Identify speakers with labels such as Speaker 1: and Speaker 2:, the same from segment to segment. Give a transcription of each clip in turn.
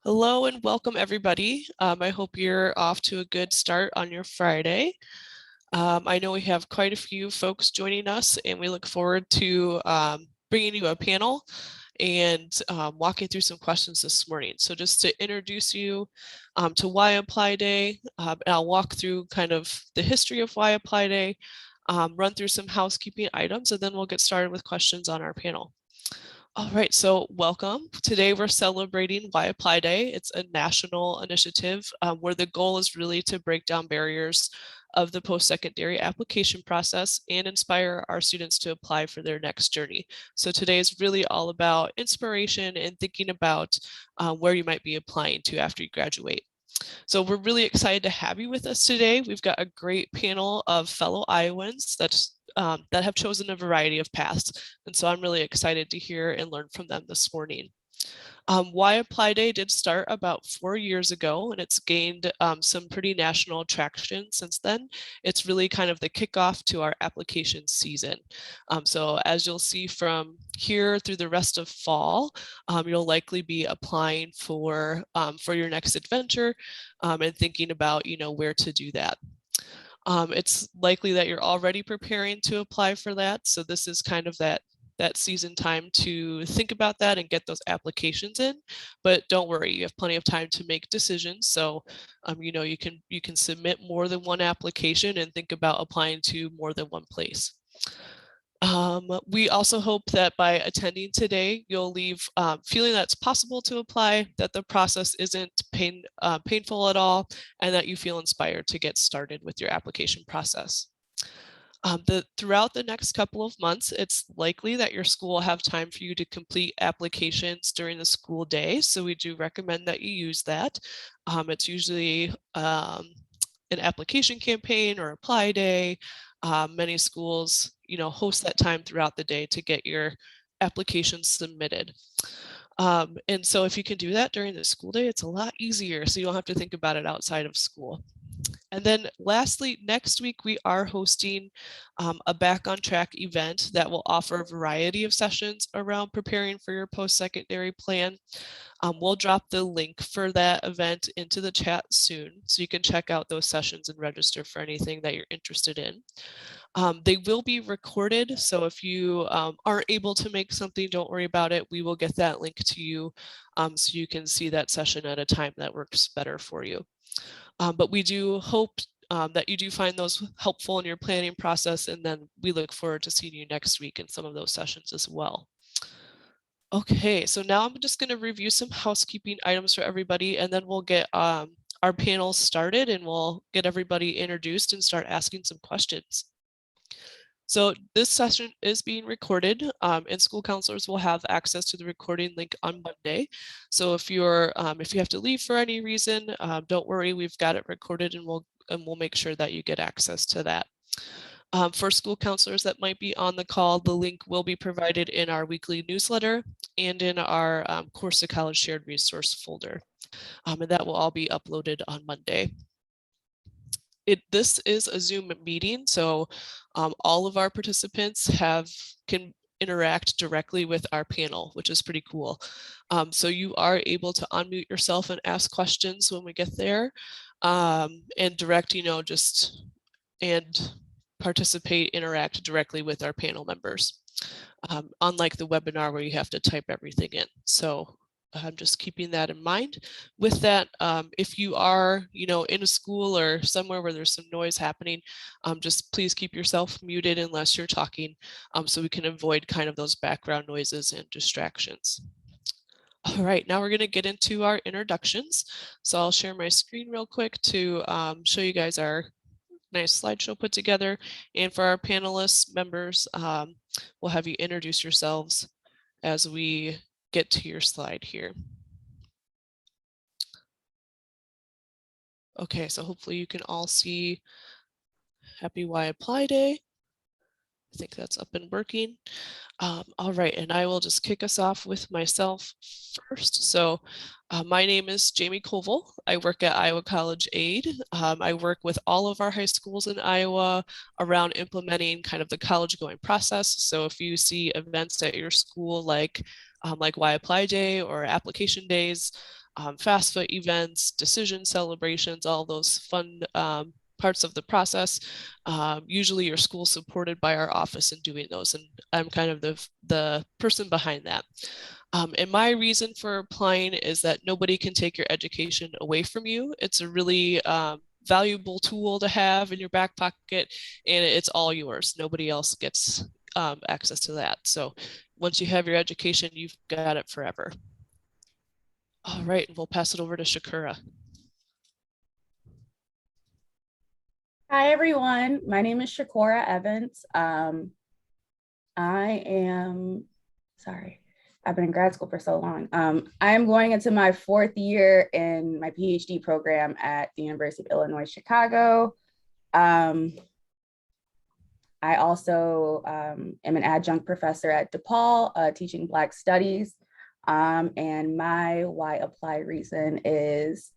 Speaker 1: Hello and welcome everybody. I hope you're off to a good start on your Friday. I know we have quite a few folks joining us and we look forward to bringing you a panel and walking through some questions this morning. So just to introduce you to Why Apply Day, and I'll walk through kind of the history of Why Apply Day, run through some housekeeping items, and then we'll get started with questions on our panel. All right, so welcome. Today we're celebrating Why Apply Day. It's a national initiative where the goal is really to break down barriers of the post-secondary application process and inspire our students to apply for their next journey. So today is really all about inspiration and thinking about where you might be applying to after you graduate. So we're really excited to have you with us today. We've got a great panel of fellow Iowans that have chosen a variety of paths. And so I'm really excited to hear and learn from them this morning. Why Apply Day did start about 4 years ago, and it's gained some pretty national traction since then. It's really kind of the kickoff to our application season. So as you'll see from here through the rest of fall, you'll likely be applying for your next adventure and thinking about, where to do that. It's likely that you're already preparing to apply for that. So this is kind of that season time to think about that and get those applications in. But don't worry, you have plenty of time to make decisions. So you can submit more than one application and think about applying to more than one place. We also hope that by attending today, you'll leave feeling that it's possible to apply, that the process isn't painful at all, and that you feel inspired to get started with your application process. Throughout the next couple of months, it's likely that your school will have time for you to complete applications during the school day. So we do recommend that you use that. It's usually an application campaign or apply day. Many schools, host that time throughout the day to get your applications submitted. And so if you can do that during the school day, it's a lot easier. So you don't have to think about it outside of school. And then lastly, next week, we are hosting a Back on Track event that will offer a variety of sessions around preparing for your post-secondary plan. We'll drop the link for that event into the chat soon, so you can check out those sessions and register for anything that you're interested in. They will be recorded, so if you aren't able to make something, don't worry about it. We will get that link to you so you can see that session at a time that works better for you. But we do hope that you do find those helpful in your planning process, and then we look forward to seeing you next week in some of those sessions as well. Okay, so now I'm just going to review some housekeeping items for everybody, and then we'll get our panel started and we'll get everybody introduced and start asking some questions. So this session is being recorded and school counselors will have access to the recording link on Monday. So if you have to leave for any reason, don't worry, we've got it recorded and we'll make sure that you get access to that. For school counselors that might be on the call, the link will be provided in our weekly newsletter and in our Course to College shared resource folder. And that will all be uploaded on Monday. This is a Zoom meeting, so all of our participants can interact directly with our panel, which is pretty cool. So you are able to unmute yourself and ask questions when we get there, and direct, and participate, interact directly with our panel members, unlike the webinar where you have to type everything in. So I'm just keeping that in mind. With that, if you are, in a school or somewhere where there's some noise happening, just please keep yourself muted unless you're talking, so we can avoid kind of those background noises and distractions. All right, now we're going to get into our introductions. So I'll share my screen real quick to show you guys our nice slideshow put together. And for our panelists members, we'll have you introduce yourselves as we get to your slide here. Okay, so hopefully you can all see Happy Why Apply Day. I think that's up and working. All right, and I will just kick us off with myself first. So my name is Jamie Koval. I work at Iowa College Aid. I work with all of our high schools in Iowa around implementing kind of the college going process. So if you see events at your school like like Why Apply Day or application days, FAFSA events, decision celebrations, all those fun parts of the process. Usually your school's supported by our office in doing those, and I'm kind of the person behind that. And my reason for applying is that nobody can take your education away from you. It's a really valuable tool to have in your back pocket, and it's all yours. Nobody else gets access to that. So once you have your education, you've got it forever. All right, we'll pass it over to Shakura.
Speaker 2: Hi, everyone. My name is Shakura Evans. I've been in grad school for so long. I am going into my 4th year in my PhD program at the University of Illinois, Chicago. I also am an adjunct professor at DePaul, teaching Black Studies. And my why apply reason is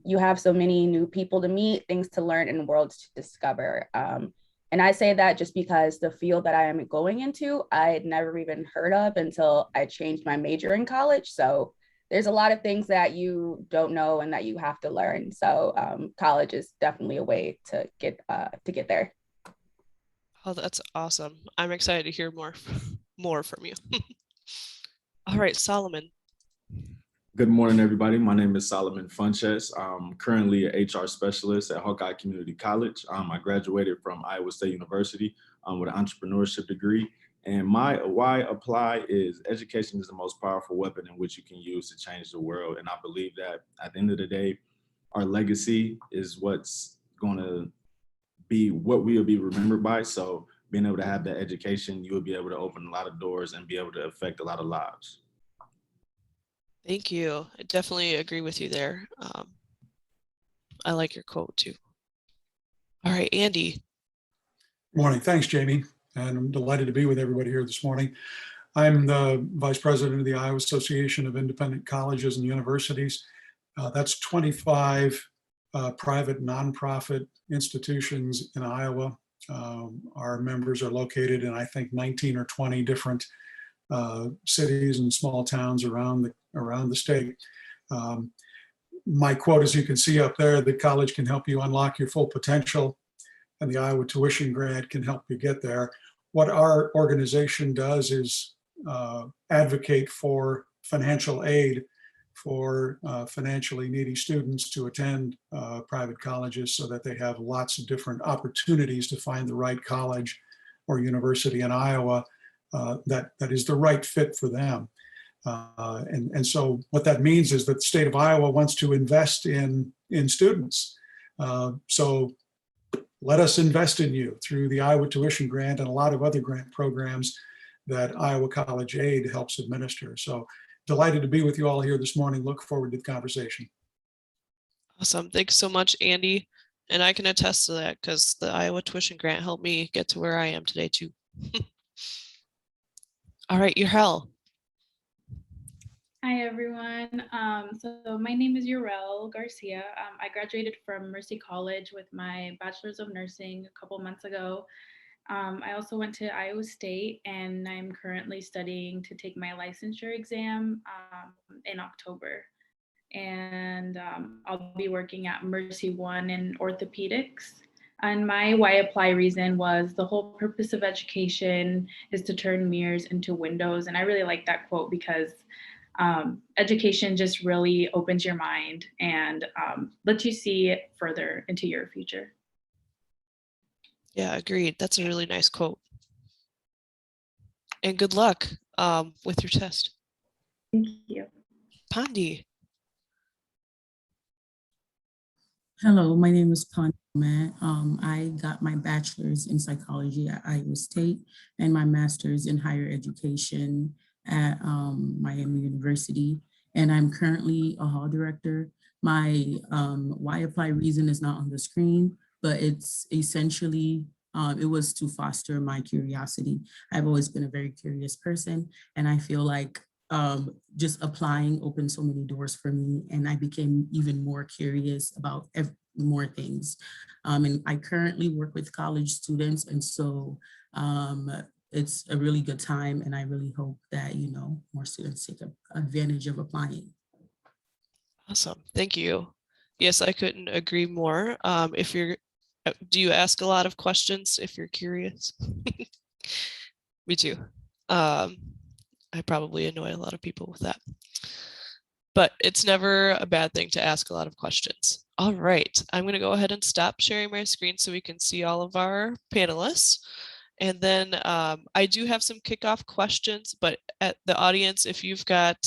Speaker 2: you have so many new people to meet, things to learn, and worlds to discover. And I say that just because the field that I am going into, I had never even heard of until I changed my major in college. So there's a lot of things that you don't know and that you have to learn. So college is definitely a way to get there.
Speaker 1: Oh, that's awesome. I'm excited to hear more from you. All right, Solomon.
Speaker 3: Good morning, everybody. My name is Solomon Funches. I'm currently an HR specialist at Hawkeye Community College. I graduated from Iowa State University with an entrepreneurship degree. And my why apply is education is the most powerful weapon in which you can use to change the world. And I believe that at the end of the day, our legacy is what's going to be what we will be remembered by. So being able to have that education, you will be able to open a lot of doors and be able to affect a lot of lives.
Speaker 1: Thank you. I definitely agree with you there. I like your quote too. All right, Andy.
Speaker 4: Morning. Thanks, Jamie. And I'm delighted to be with everybody here this morning. I'm the Vice President of the Iowa Association of Independent Colleges and Universities. That's 25 private nonprofit institutions in Iowa. Our members are located in, I think, 19 or 20 different cities and small towns around the state. My quote, as you can see up there, the college can help you unlock your full potential, and the Iowa Tuition Grant can help you get there. What our organization does is advocate for financial aid for financially needy students to attend private colleges so that they have lots of different opportunities to find the right college or university in Iowa that is the right fit for them. And so what that means is that the state of Iowa wants to invest in students. So let us invest in you through the Iowa Tuition Grant and a lot of other grant programs that Iowa College Aid helps administer. So delighted to be with you all here this morning. Look forward to the conversation.
Speaker 1: Awesome. Thanks so much, Andy. And I can attest to that because the Iowa Tuition Grant helped me get to where I am today too. All right, Yurelle.
Speaker 5: Hi, everyone. So my name is Yurelle Garcia. I graduated from Mercy College with my Bachelor's of Nursing a couple months ago. I also went to Iowa State, and I'm currently studying to take my licensure exam in October. And I'll be working at Mercy One in orthopedics. And my why apply reason was the whole purpose of education is to turn mirrors into windows. And I really like that quote because education just really opens your mind and lets you see further into your future.
Speaker 1: Yeah, agreed. That's a really nice quote. And good luck with your test.
Speaker 5: Thank you.
Speaker 1: Pandi.
Speaker 6: Hello, my name is Pandi. I got my bachelor's in psychology at Iowa State and my master's in higher education at Miami University. And I'm currently a hall director. My why apply reason is not on the screen, but it's essentially, it was to foster my curiosity. I've always been a very curious person, and I feel like just applying opened so many doors for me, and I became even more curious about more things. And I currently work with college students, and so it's a really good time, and I really hope that, more students take advantage of applying.
Speaker 1: Awesome. Thank you. Yes, I couldn't agree more. Do you ask a lot of questions if you're curious? Me too. I probably annoy a lot of people with that. But it's never a bad thing to ask a lot of questions. All right, I'm going to go ahead and stop sharing my screen so we can see all of our panelists. And then I do have some kickoff questions, but at the audience, if you've got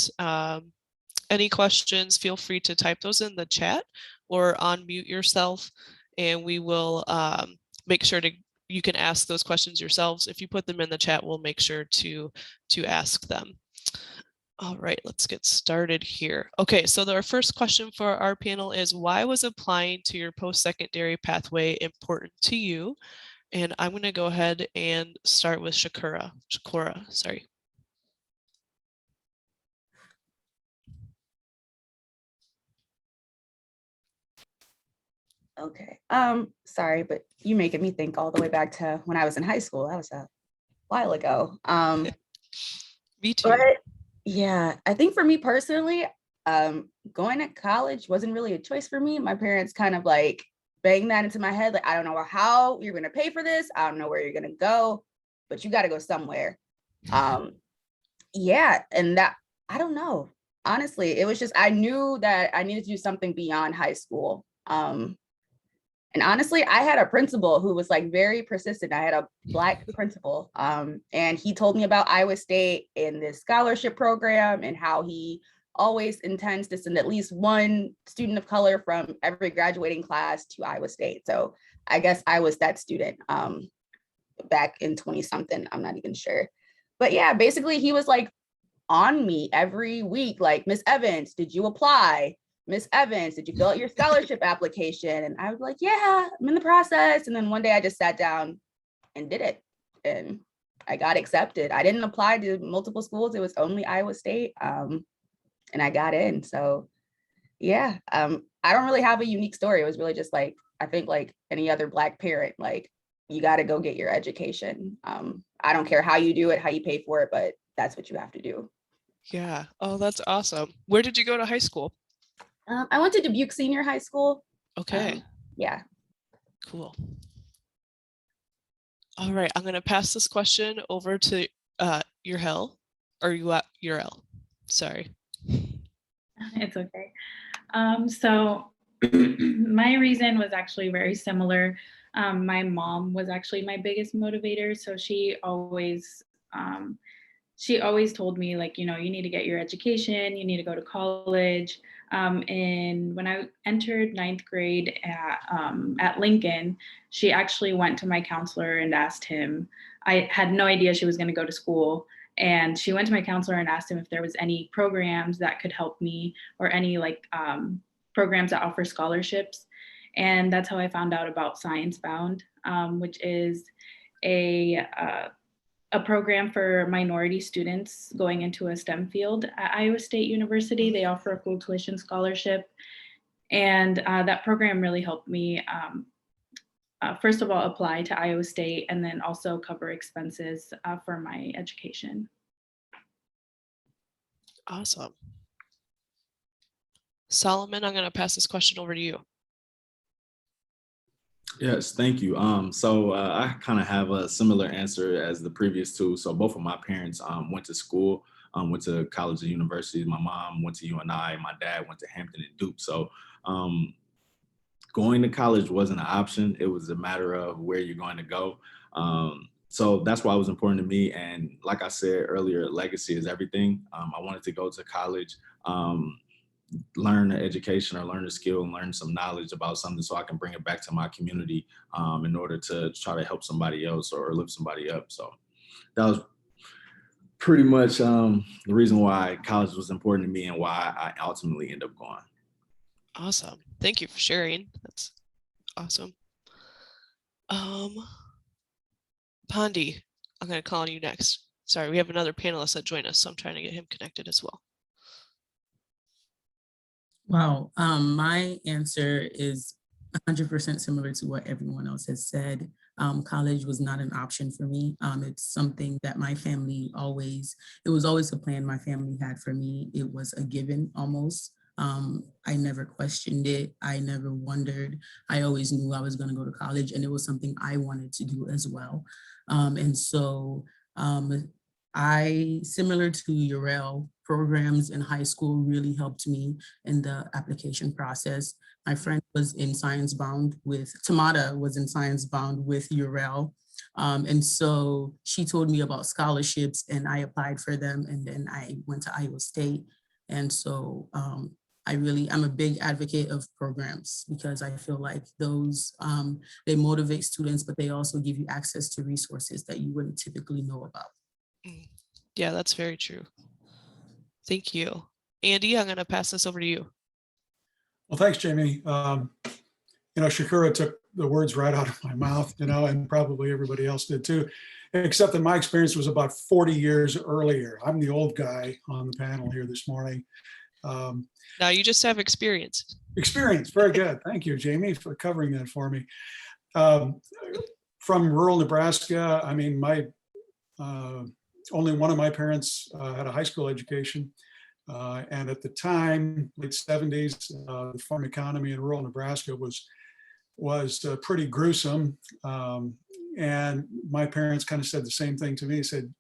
Speaker 1: any questions, feel free to type those in the chat or unmute yourself, and we will make sure you can ask those questions yourselves. If you put them in the chat, we'll make sure to ask them. All right, let's get started here. Okay, so our first question for our panel is, why was applying to your post-secondary pathway important to you? And I'm going to go ahead and start with Shakura, sorry.
Speaker 2: Okay. Sorry, but you making me think all the way back to when I was in high school. That was a while ago.
Speaker 1: Me too.
Speaker 2: But yeah, I think for me personally, going to college wasn't really a choice for me. My parents kind of like banged that into my head. Like, I don't know how you're going to pay for this. I don't know where you're going to go, but you got to go somewhere. Yeah. And that, I don't know. Honestly, it was just, I knew that I needed to do something beyond high school. And honestly, I had a principal who was like very persistent. I had a Black principal, and he told me about Iowa State and this scholarship program and how he always intends to send at least one student of color from every graduating class to Iowa State. So I guess I was that student back in 20-something. I'm not even sure. But yeah, basically he was like on me every week, like, Miss Evans, did you apply? Miss Evans, did you fill out your scholarship application? And I was like, yeah, I'm in the process. And then one day I just sat down and did it. And I got accepted. I didn't apply to multiple schools. It was only Iowa State. And I got in. So yeah, I don't really have a unique story. It was really just like, I think like any other Black parent, like, you got to go get your education. I don't care how you do it, how you pay for it, but that's what you have to do.
Speaker 1: Yeah. Oh, that's awesome. Where did you go to high school?
Speaker 2: I went to Dubuque Senior High School.
Speaker 1: Okay.
Speaker 2: Yeah.
Speaker 1: Cool. All right, I'm going to pass this question over to Yurelle, or Yurelle. Sorry.
Speaker 5: It's okay. So my reason was actually very similar. My mom was actually my biggest motivator. So she always told me, like, you need to get your education, you need to go to college. And when I entered 9th grade at Lincoln, she actually went to my counselor and asked him, I had no idea she was going to go to school. And she went to my counselor and asked him if there was any programs that could help me, or any programs that offer scholarships. And that's how I found out about Science Bound, which is a program for minority students going into a STEM field at Iowa State University. They offer a full tuition scholarship. And that program really helped me, first of all, apply to Iowa State, and then also cover expenses for my education.
Speaker 1: Awesome. Solomon, I'm going to pass this question over to you.
Speaker 3: Yes, thank you. So I kind of have a similar answer as the previous two. So both of my parents went to school, went to college and universities. My mom went to UNI, my dad went to Hampton and Duke. So going to college wasn't an option. It was a matter of where you're going to go. So that's why it was important to me. And like I said earlier, legacy is everything. I wanted to go to college, learn an education or learn a skill and learn some knowledge about something so I can bring it back to my community in order to try to help somebody else or lift somebody up. So that was pretty much the reason why college was important to me and why I ultimately ended up going.
Speaker 1: Awesome. Thank you for sharing. That's awesome. Pandi, I'm going to call on you next. Sorry, we have another panelist that joined us, so I'm trying to get him connected as well.
Speaker 6: Wow, my answer is 100% similar to what everyone else has said. college was not an option for me. It's something that my family it was always a plan my family had for me. It was a given almost. I never questioned it. I never wondered. I always knew I was going to go to college, and it was something I wanted to do as well. And so similar to Yurelle, programs in high school really helped me in the application process. My friend was in Science Bound Tamada was in Science Bound with Yurelle. And so she told me about scholarships and I applied for them, and then I went to Iowa State. And so I'm a big advocate of programs because I feel like those, they motivate students, but they also give you access to resources that you wouldn't typically know about.
Speaker 1: Yeah, that's very true. Thank you. Andy, I'm going to pass this over to you.
Speaker 4: Well, thanks, Jamie. Shakura took the words right out of my mouth, and probably everybody else did too, except that my experience was about 40 years earlier. I'm the old guy on the panel here this morning.
Speaker 1: Now you just have experience.
Speaker 4: Experience, very good. Thank you, Jamie, for covering that for me. From rural Nebraska, I mean, only one of my parents had a high school education. And at the time, late 70s, the farm economy in rural Nebraska was pretty gruesome. And my parents kind of said the same thing to me. He said,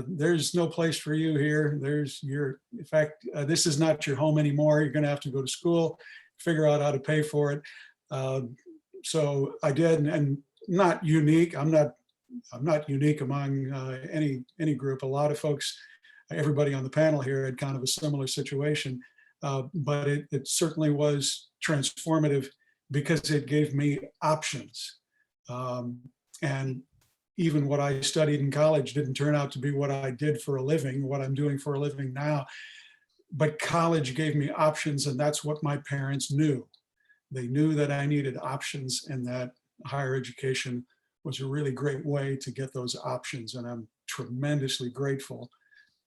Speaker 4: there's no place for you here. In fact, this is not your home anymore. You're going to have to go to school, figure out how to pay for it. So I did, and not unique. I'm not unique among any group. A lot of folks, everybody on the panel here had kind of a similar situation, but it certainly was transformative because it gave me options. And even what I studied in college didn't turn out to be what I did for a living, what I'm doing for a living now. But college gave me options, and that's what my parents knew. They knew that I needed options and that higher education was a really great way to get those options. And I'm tremendously grateful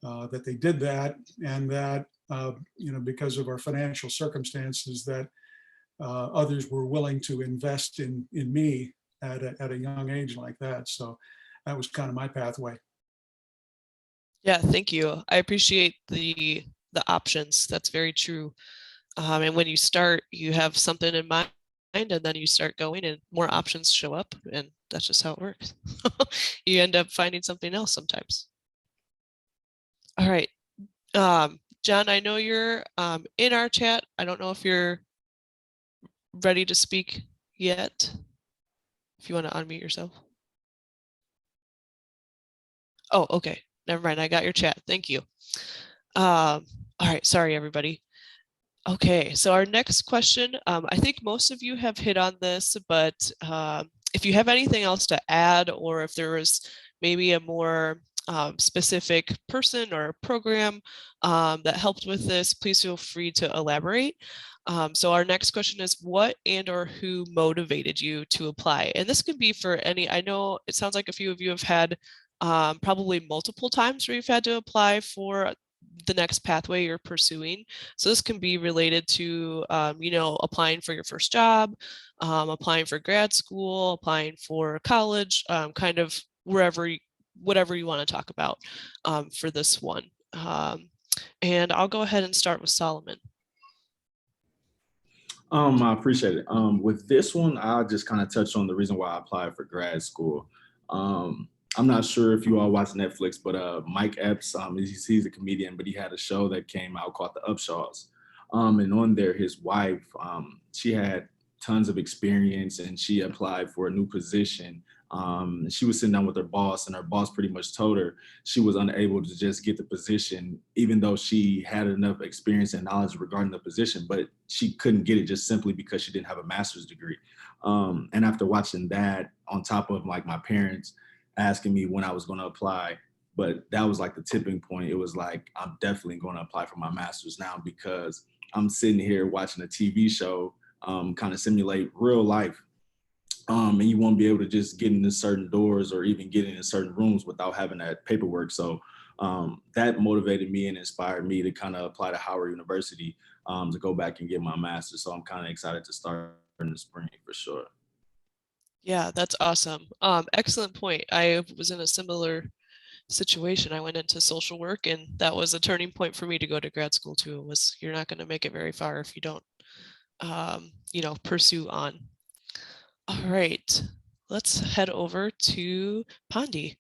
Speaker 4: that they did that, and that, because of our financial circumstances, that others were willing to invest in me at a young age like that. So that was kind of my pathway.
Speaker 1: Yeah, thank you. I appreciate the options. That's very true. And when you start, you have something in mind, and then you start going and more options show up, and that's just how it works. You end up finding something else sometimes. All right. John, I know you're in our chat. I don't know if you're ready to speak yet. If you want to unmute yourself. Oh, okay. Never mind. I got your chat. Thank you. All right. Sorry, everybody. Okay, so our next question, I think most of you have hit on this, but if you have anything else to add, or if there is maybe a more specific person or program that helped with this, please feel free to elaborate. So our next question is, what and or who motivated you to apply? And this can be for any, I know it sounds like a few of you have had probably multiple times where you've had to apply for the next pathway you're pursuing. So this can be related to, applying for your first job, applying for grad school, applying for college, kind of whatever you want to talk about for this one. And I'll go ahead and start with Solomon.
Speaker 3: I appreciate it. With this one, I'll just kind of touch on the reason why I applied for grad school. I'm not sure if you all watch Netflix, but Mike Epps, he's a comedian, but he had a show that came out called The Upshaws. And on there, his wife, she had tons of experience, and she applied for a new position. She was sitting down with her boss, and her boss pretty much told her she was unable to just get the position, even though she had enough experience and knowledge regarding the position, but she couldn't get it just simply because she didn't have a master's degree. And after watching that, on top of like my parents asking me when I was going to apply, but that was like the tipping point. It was like, I'm definitely going to apply for my master's now, because I'm sitting here watching a TV show kind of simulate real life. And you won't be able to just get into certain doors or even get into certain rooms without having that paperwork. So that motivated me and inspired me to kind of apply to Howard University to go back and get my master's. So I'm kind of excited to start in the spring for sure.
Speaker 1: Yeah, that's awesome. Excellent point. I was in a similar situation. I went into social work, and that was a turning point for me to go to grad school too. Was you're not going to make it very far if you don't, pursue on. All right, let's head over to Pandi.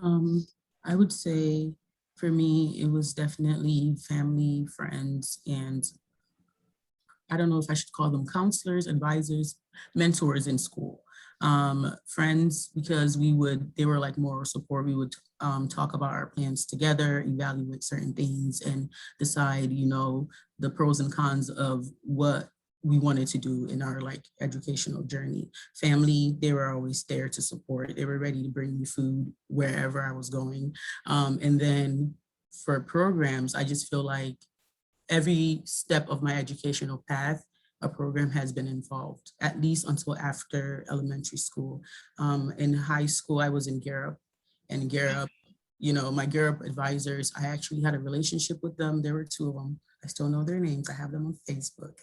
Speaker 6: I would say for me, it was definitely family, friends, and I don't know if I should call them counselors, advisors, mentors in school. Friends, because they were like moral support. We would talk about our plans together, evaluate certain things, and decide, the pros and cons of what we wanted to do in our like educational journey. Family, they were always there to support. They were ready to bring me food wherever I was going. And then for programs, I just feel like every step of my educational path, a program has been involved, at least until after elementary school. In high school, I was in GERUP, and GERUP, my GERUP advisors, I actually had a relationship with them. There were two of them. I still know their names. I have them on Facebook.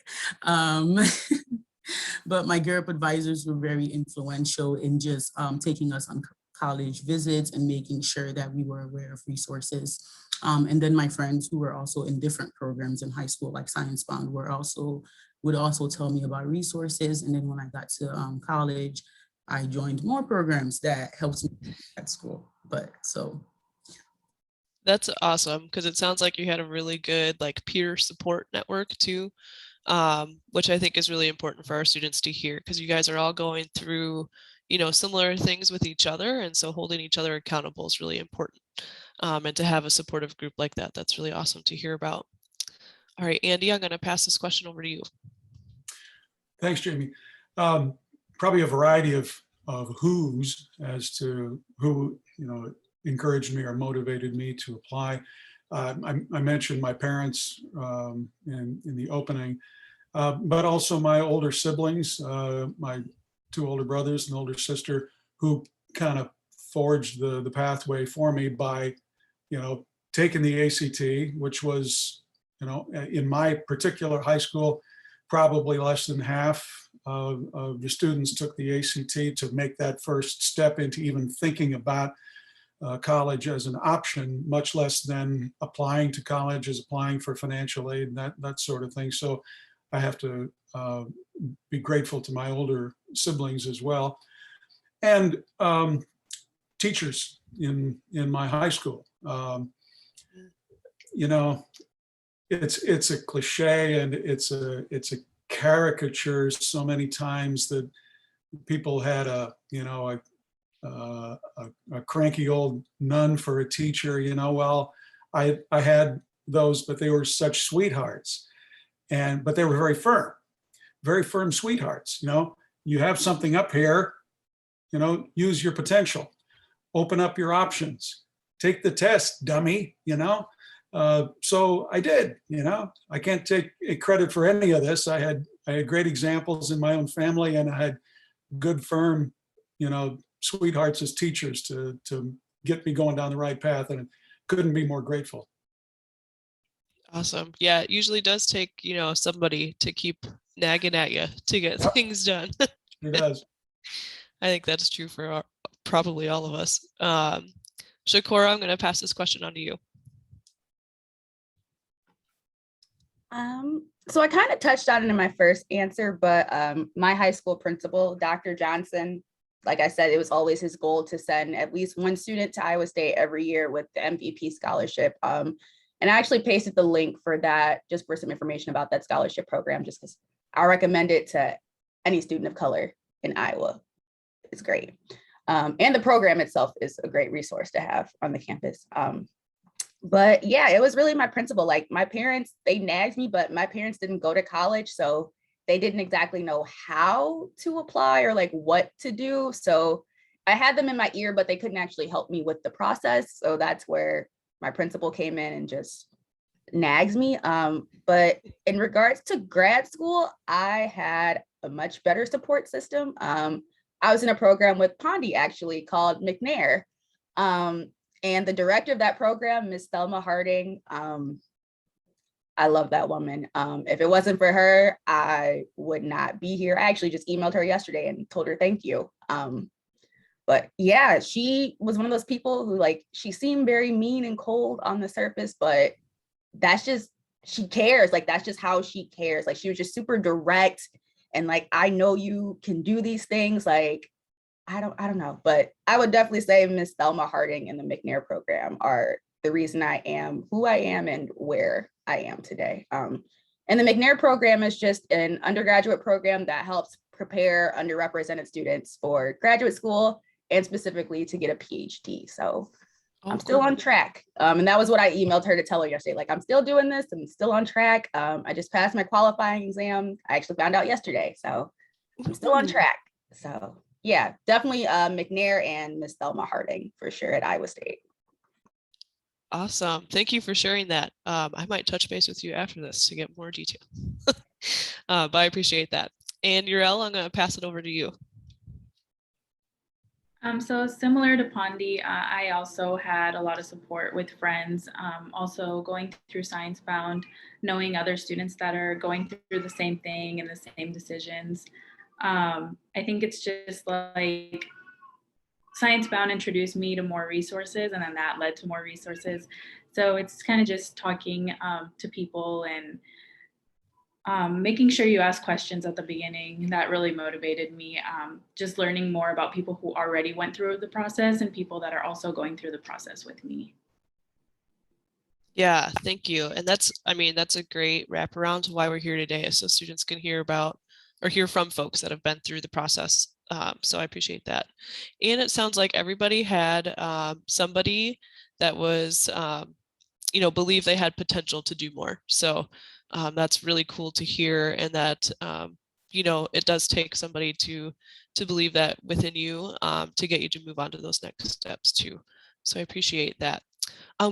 Speaker 6: But my GERUP advisors were very influential in just taking us on college visits and making sure that we were aware of resources. And then my friends who were also in different programs in high school, like Science Bound, would also tell me about resources. And then when I got to college, I joined more programs that helped me at school.
Speaker 1: That's awesome because it sounds like you had a really good like peer support network too, which I think is really important for our students to hear because you guys are all going through, similar things with each other. And so holding each other accountable is really important. And to have a supportive group like that, that's really awesome to hear about. All right, Andy, I'm going to pass this question over to you.
Speaker 4: Thanks, Jamie. Probably a variety of who's as to who, encouraged me or motivated me to apply. I mentioned my parents in the opening, but also my older siblings, my two older brothers and older sister, who kind of forged the pathway for me by, taking the ACT, which was, in my particular high school, probably less than half of the students took the ACT to make that first step into even thinking about college as an option, much less than applying to college as applying for financial aid and that sort of thing. So I have to be grateful to my older siblings as well. And teachers in my high school. It's a cliche and it's a caricature so many times that people had a cranky old nun for a teacher. Well, I had those, but they were such sweethearts, but they were very firm sweethearts. You have something up here, use your potential, open up your options, take the test, dummy. So I did. I can't take credit for any of this. I had great examples in my own family, and I had good, firm, sweethearts as teachers to get me going down the right path, and couldn't be more grateful.
Speaker 1: Awesome. Yeah, it usually does take, somebody to keep nagging at you to get things done.
Speaker 4: It does.
Speaker 1: I think that's true for probably all of us. Shakora, I'm going to pass this question on to you.
Speaker 2: So I kind of touched on it in my first answer, but my high school principal, Dr. Johnson, like I said, it was always his goal to send at least one student to Iowa State every year with the MVP scholarship. And I actually pasted the link for that just for some information about that scholarship program, just because I recommend it to any student of color in Iowa. It's great. And the program itself is a great resource to have on the campus. But yeah, it was really my principal. Like my parents, they nagged me, but my parents didn't go to college. So they didn't exactly know how to apply or like what to do. So I had them in my ear, but they couldn't actually help me with the process. So that's where my principal came in and just nags me. But in regards to grad school, I had a much better support system. I was in a program with Pandi actually called McNair. And the director of that program, Ms. Thelma Harding, I love that woman. If it wasn't for her, I would not be here. I actually just emailed her yesterday and told her thank you. But yeah, she was one of those people who, like, she seemed very mean and cold on the surface, but that's just, she cares. Like, that's just how she cares. Like, she was just super direct and like, I know you can do these things. Like, I don't know, but I would definitely say Miss Thelma Harding and the McNair program are the reason I am who I am and where I am today. And the McNair program is just an undergraduate program that helps prepare underrepresented students for graduate school and specifically to get a PhD. So I'm still on track. And that was what I emailed her to tell her yesterday. Like, I'm still doing this. I'm still on track. I just passed my qualifying exam. I actually found out yesterday. So I'm still on track. So yeah, definitely McNair and Miss Thelma Harding for sure at Iowa State.
Speaker 1: Awesome. Thank you for sharing that. I might touch base with you after this to get more detail. But I appreciate that. And Yurelle, I'm going to pass it over to you.
Speaker 5: So similar to Pandi, I also had a lot of support with friends, also going through Science Bound, knowing other students that are going through the same thing and the same decisions. I think it's just like Science Bound introduced me to more resources, and then that led to more resources. So it's kind of just talking to people and making sure you ask questions at the beginning. That really motivated me. Just learning more about people who already went through the process and people that are also going through the process with me.
Speaker 1: Yeah, thank you. And that's a great wraparound to why we're here today, so students can hear about or hear from folks that have been through the process. So I appreciate that. And it sounds like everybody had somebody that was, believe they had potential to do more. So that's really cool to hear, and that it does take somebody to believe that within you to get you to move on to those next steps too. So I appreciate that.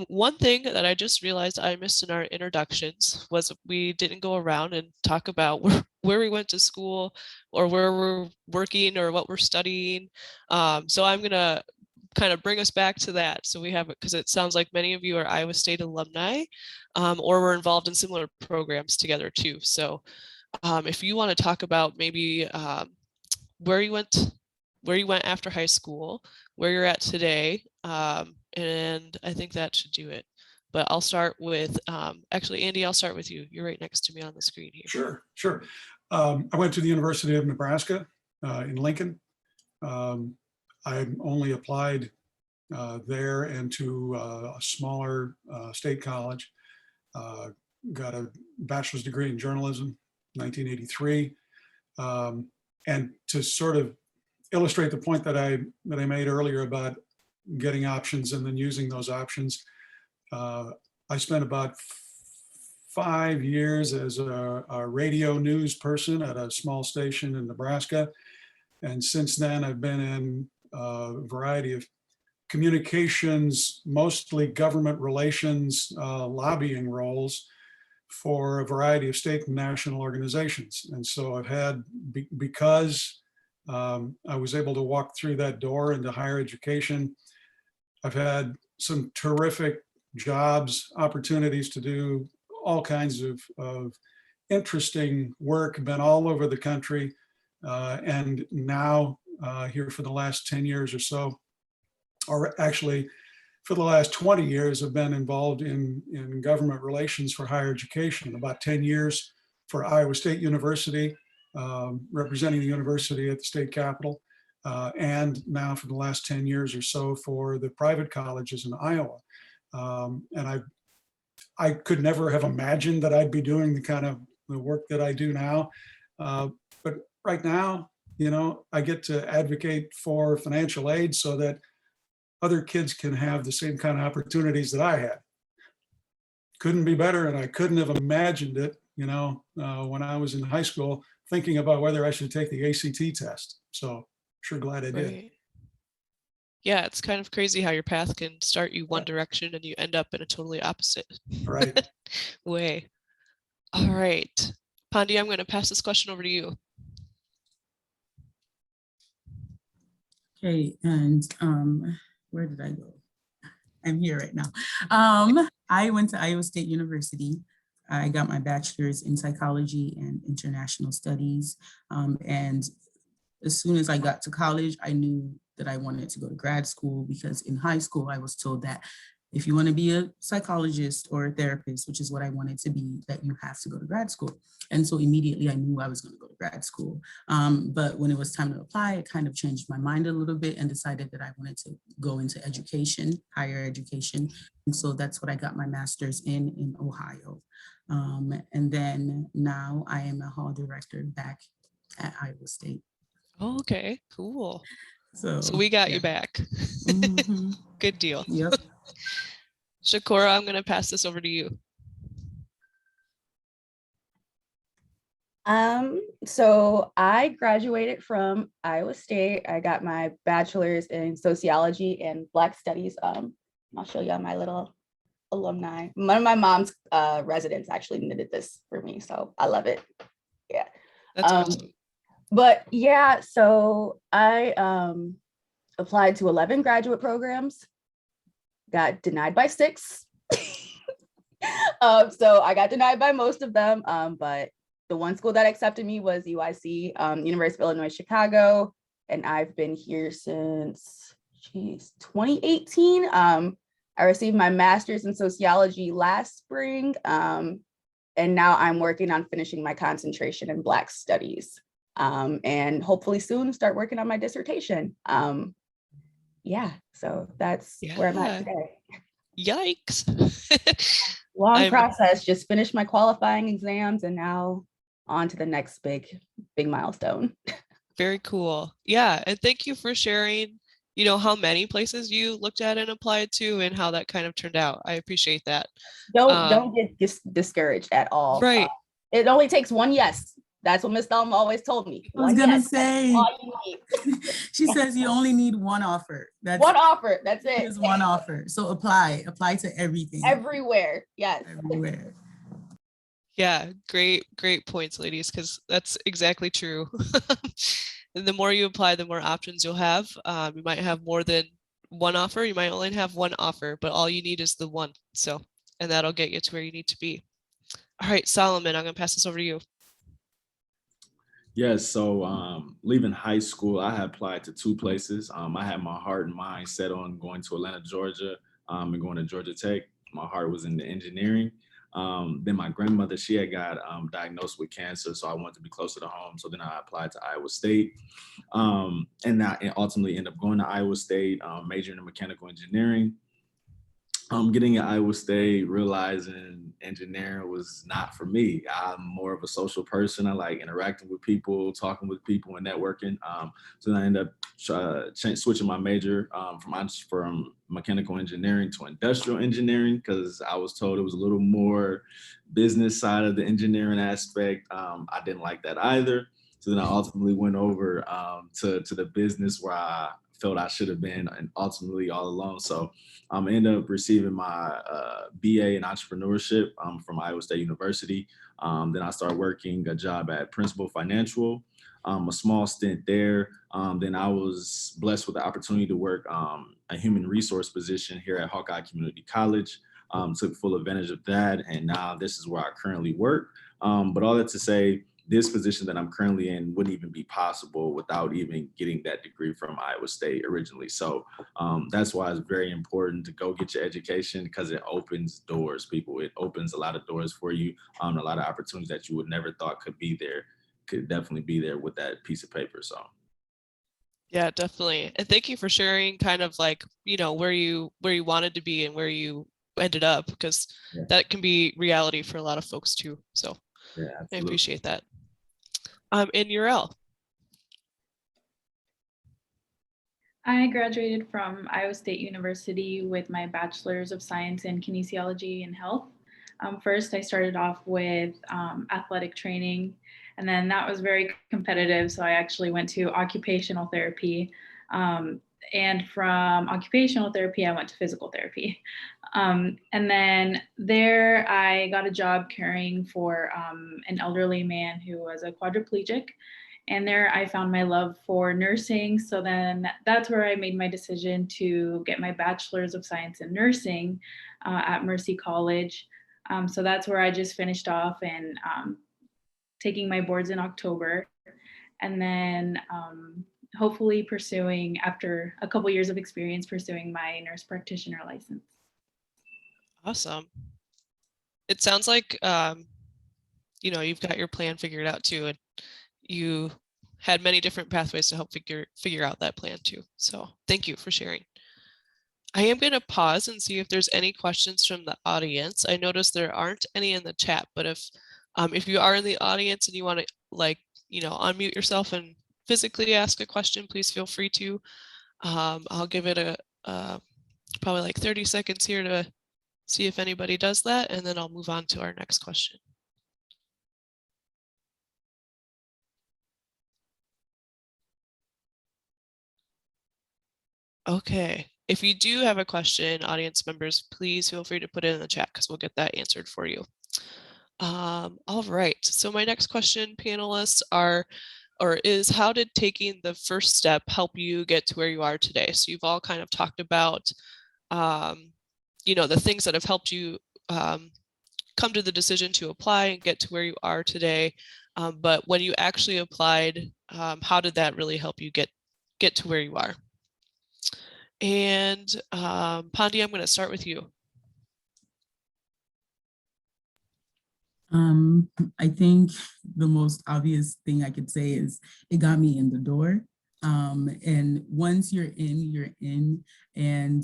Speaker 1: One thing that I just realized I missed in our introductions was we didn't go around and talk about where we went to school or where we're working or what we're studying. So I'm gonna kind of bring us back to that. So we have it because it sounds like many of you are Iowa State alumni or were involved in similar programs together too. So if you want to talk about maybe where you went after high school, where you're at today, and I think that should do it. But I'll start with, actually, Andy, I'll start with you. You're right next to me on the screen here.
Speaker 4: Sure. I went to the University of Nebraska in Lincoln. I only applied there and to a smaller state college. Got a bachelor's degree in journalism, 1983. And to sort of illustrate the point that I made earlier about getting options and then using those options, I spent about 5 years as a radio news person at a small station in Nebraska. And since then, I've been in a variety of communications, mostly government relations, lobbying roles for a variety of state and national organizations. And so I've had, because I was able to walk through that door into higher education, I've had some terrific jobs, opportunities to do all kinds of interesting work, been all over the country. And now here for the last 10 years or so, or actually for the last 20 years, I've been involved in government relations for higher education, about 10 years for Iowa State University, representing the university at the state capitol, and now for the last 10 years or so for the private colleges in Iowa. And I could never have imagined that I'd be doing the kind of the work that I do now. But right now, I get to advocate for financial aid so that other kids can have the same kind of opportunities that I had. Couldn't be better, and I couldn't have imagined it, when I was in high school, thinking about whether I should take the ACT test. So sure glad I did.
Speaker 1: Right. Yeah, it's kind of crazy how your path can start you one direction and you end up in a totally opposite
Speaker 4: Right.
Speaker 1: way. All right, Pandi, I'm going to pass this question over to you.
Speaker 6: Okay, and where did I go? I'm here right now. I went to Iowa State University. I got my bachelor's in psychology and international studies. And as soon as I got to college, I knew that I wanted to go to grad school, because in high school, I was told that if you want to be a psychologist or a therapist, which is what I wanted to be, that you have to go to grad school. And so immediately I knew I was going to go to grad school. But when it was time to apply, I kind of changed my mind a little bit and decided that I wanted to go into education, higher education. And so that's what I got my master's in Ohio. And then now I am a hall director back at Iowa State.
Speaker 1: Oh, okay, cool.
Speaker 6: So
Speaker 1: we got
Speaker 6: yeah.
Speaker 1: you back.
Speaker 6: Mhm.
Speaker 1: Good deal.
Speaker 6: Yep.
Speaker 1: Shakura, I'm going to pass this over to you.
Speaker 2: So I graduated from Iowa State. I got my bachelor's in sociology and Black studies. I'll show y'all my little alumni. One of my mom's residents actually knitted this for me, so I love it. Yeah.
Speaker 1: That's awesome.
Speaker 2: But yeah, so I applied to 11 graduate programs, got denied by 6. So I got denied by most of them, but the one school that accepted me was UIC, University of Illinois, Chicago, and I've been here since 2018. I received my master's in sociology last spring, and now I'm working on finishing my concentration in Black studies, and hopefully soon start working on my dissertation. Yeah, so that's where I'm at today.
Speaker 1: Yikes.
Speaker 2: Long process, just finished my qualifying exams and now on to the next big milestone.
Speaker 1: Very cool. Yeah, and thank you for sharing, how many places you looked at and applied to and how that kind of turned out. I appreciate that.
Speaker 2: Don't get discouraged at all.
Speaker 1: Right.
Speaker 2: It only takes one yes. That's what Miss Thelma always told me.
Speaker 6: I was gonna say,
Speaker 2: all you need.
Speaker 6: She says you only need one offer. That's
Speaker 2: one offer. That's it.
Speaker 6: Just one offer. So apply to everything.
Speaker 2: Everywhere. Yes.
Speaker 6: Everywhere.
Speaker 1: Yeah, great points, ladies, because that's exactly true. The more you apply, the more options you'll have. You might have more than one offer. You might only have one offer, but all you need is the one. So, and that'll get you to where you need to be. All right, Solomon, I'm gonna pass this over to you.
Speaker 3: Yes, so leaving high school, I had applied to 2 places. I had my heart and mind set on going to Atlanta, Georgia, and going to Georgia Tech. My heart was in the engineering. Then my grandmother, she had got diagnosed with cancer, so I wanted to be closer to home. So then I applied to Iowa State, and I ultimately ended up going to Iowa State, majoring in mechanical engineering. Getting at Iowa State, realizing engineering was not for me. I'm more of a social person. I like interacting with people, talking with people, and networking. So then I ended up switching my major from mechanical engineering to industrial engineering, because I was told it was a little more business side of the engineering aspect. I didn't like that either. So then I ultimately went over to the business where I felt I should have been, and ultimately all along. So I ended up receiving my BA in entrepreneurship from Iowa State University. Then I started working a job at Principal Financial, a small stint there. Then I was blessed with the opportunity to work a human resource position here at Hawkeye Community College. Took full advantage of that, and now this is where I currently work. But all that to say, this position that I'm currently in wouldn't even be possible without even getting that degree from Iowa State originally. So that's why it's very important to go get your education, because it opens doors, people. It opens a lot of doors for you. A lot of opportunities that you would never thought could be there, could definitely be there with that piece of paper. So.
Speaker 1: Yeah, definitely. And thank you for sharing kind of like, where you wanted to be and where you ended up, because that can be reality for a lot of folks too. So yeah, I appreciate that. And Yurelle.
Speaker 5: I graduated from Iowa State University with my Bachelor's of Science in Kinesiology and Health. First, I started off with athletic training, and then that was very competitive. So I actually went to occupational therapy. And from occupational therapy, I went to physical therapy. And then there I got a job caring for an elderly man who was a quadriplegic. And there I found my love for nursing. So then that's where I made my decision to get my Bachelor's of Science in Nursing at Mercy College. So that's where I just finished off and taking my boards in October. And then hopefully pursuing, after a couple years of experience, pursuing my nurse practitioner license.
Speaker 1: Awesome. It sounds like, you know, you've got your plan figured out too, and you had many different pathways to help figure out that plan too. So thank you for sharing. I am going to pause and see if there's any questions from the audience. I noticed there aren't any in the chat, but if you are in the audience and you want to, like, you know, unmute yourself and physically ask a question, please feel free to. I'll give it probably like 30 seconds here to see if anybody does that, and then I'll move on to our next question. Okay, if you do have a question, audience members, please feel free to put it in the chat because we'll get that answered for you. All right, so my next question, panelists, is how did taking the first step help you get to where you are today? So you've all kind of talked about, you know, the things that have helped you come to the decision to apply and get to where you are today. But when you actually applied, how did that really help you get to where you are? And Pandi, I'm going to start with you.
Speaker 6: I think the most obvious thing I could say is it got me in the door. And once you're in, and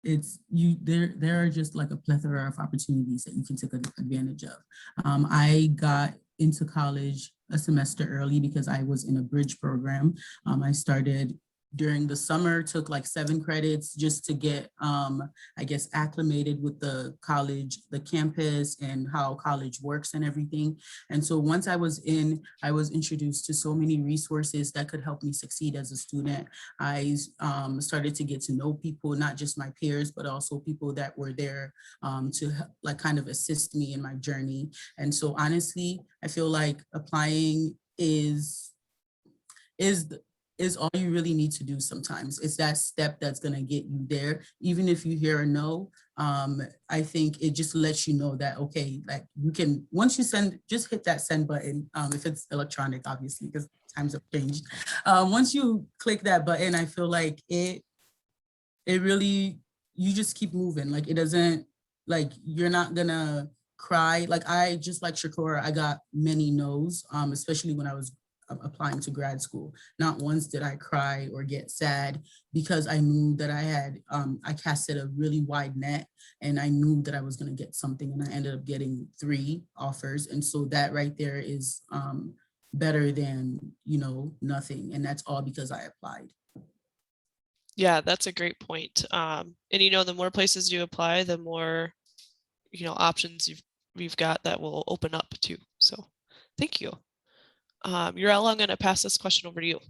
Speaker 6: it's you there are just like a plethora of opportunities that you can take advantage of. I got into college a semester early because I was in a bridge program. I started during the summer, took like 7 credits just to get, I guess, acclimated with the college, the campus, and how college works and everything. And so once I was in, I was introduced to so many resources that could help me succeed as a student. I started to get to know people, not just my peers, but also people that were there to like kind of assist me in my journey. And so honestly, I feel like applying is all you really need to do sometimes. It's that step that's going to get you there. Even if you hear a no, I think it just lets you know that, okay, like you can, once you send, just hit that send button. If it's electronic, obviously, because times have changed. Once you click that button, I feel like it really, you just keep moving. Like it doesn't, like you're not gonna cry. Like I, just like Shakura, I got many no's, especially when I was applying to grad school. Not once did I cry or get sad because I knew that I had, I casted a really wide net and I knew that I was gonna get something, and I ended up getting 3 offers. And so that right there is better than, you know, nothing. And that's all because I applied.
Speaker 1: Yeah, that's a great point. And you know, the more places you apply, the more, you know, options you've got that will open up too. So thank you. Yurelle, I'm going to pass this question over to you.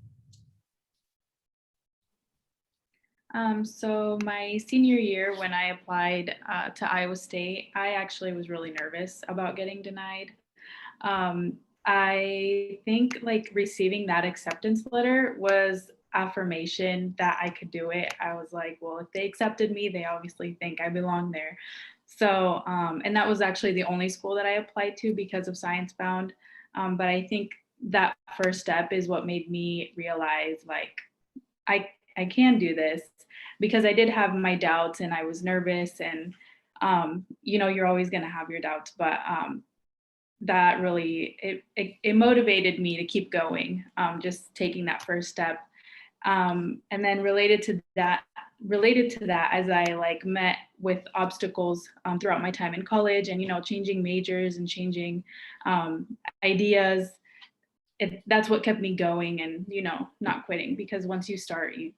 Speaker 5: So my senior year, when I applied to Iowa State, I actually was really nervous about getting denied. I think like receiving that acceptance letter was affirmation that I could do it. I was like, well, if they accepted me, they obviously think I belong there. So, and that was actually the only school that I applied to because of Science Bound. But I think that first step is what made me realize like, I can do this, because I did have my doubts and I was nervous, and you know, you're always going to have your doubts, but that really, it motivated me to keep going, just taking that first step. And then related to that, as I like met with obstacles throughout my time in college, and, you know, changing majors and changing ideas, that's what kept me going, and, you know, not quitting, because once you start, you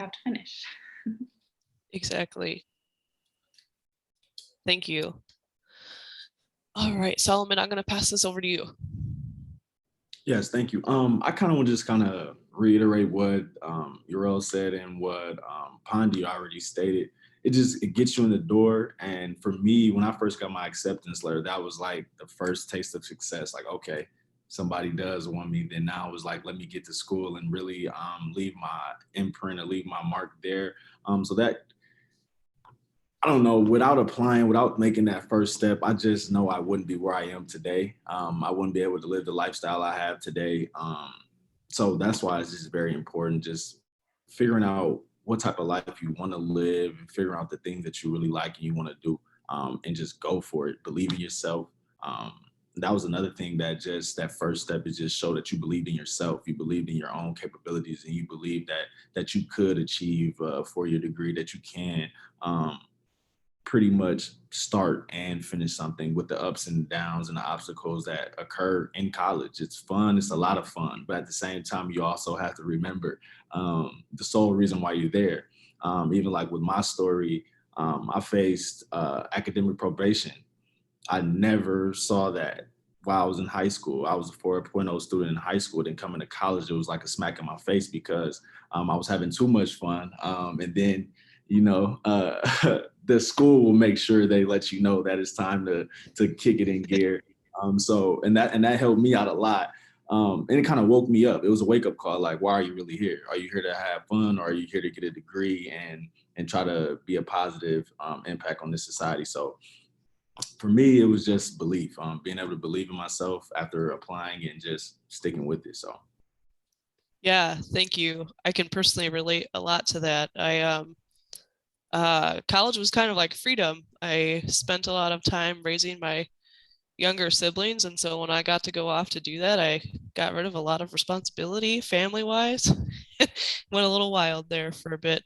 Speaker 5: have to finish.
Speaker 1: Exactly. Thank you. All right, Solomon, I'm going to pass this over to you.
Speaker 3: Yes, thank you. I kind of want to just kind of reiterate what Yurelle said and what Pandi already stated. It gets you in the door. And for me, when I first got my acceptance letter, that was like the first taste of success. Like, okay, somebody does want me. Then now it was like, let me get to school and really leave my imprint or leave my mark there. So that I don't know, without applying, without making that first step, I just know I wouldn't be where I am today. I wouldn't be able to live the lifestyle I have today. So that's why it's just very important, just figuring out what type of life you want to live and figuring out the things that you really like and you want to do, and just go for it. Believe in yourself. That was another thing that just that first step is just show that you believed in yourself. You believed in your own capabilities and you believe that you could achieve a 4-year degree, that you can. Pretty much start and finish something with the ups and downs and the obstacles that occur in college. It's fun. It's a lot of fun. But at the same time, you also have to remember the sole reason why you're there. Even like with my story, I faced academic probation. I never saw that while I was in high school. I was a 4.0 student in high school. Then coming to college, it was like a smack in my face because I was having too much fun. And then, the school will make sure they let you know that it's time to kick it in gear. And that helped me out a lot. And it kind of woke me up. It was a wake up call. Like, why are you really here? Are you here to have fun, or are you here to get a degree and try to be a positive impact on this society? So for me, it was just belief, being able to believe in myself after applying and just sticking with it. So.
Speaker 1: Yeah, thank you. I can personally relate a lot to that. College was kind of like freedom. I spent a lot of time raising my younger siblings, and so when I got to go off to do that, I got rid of a lot of responsibility family-wise. Went a little wild there for a bit.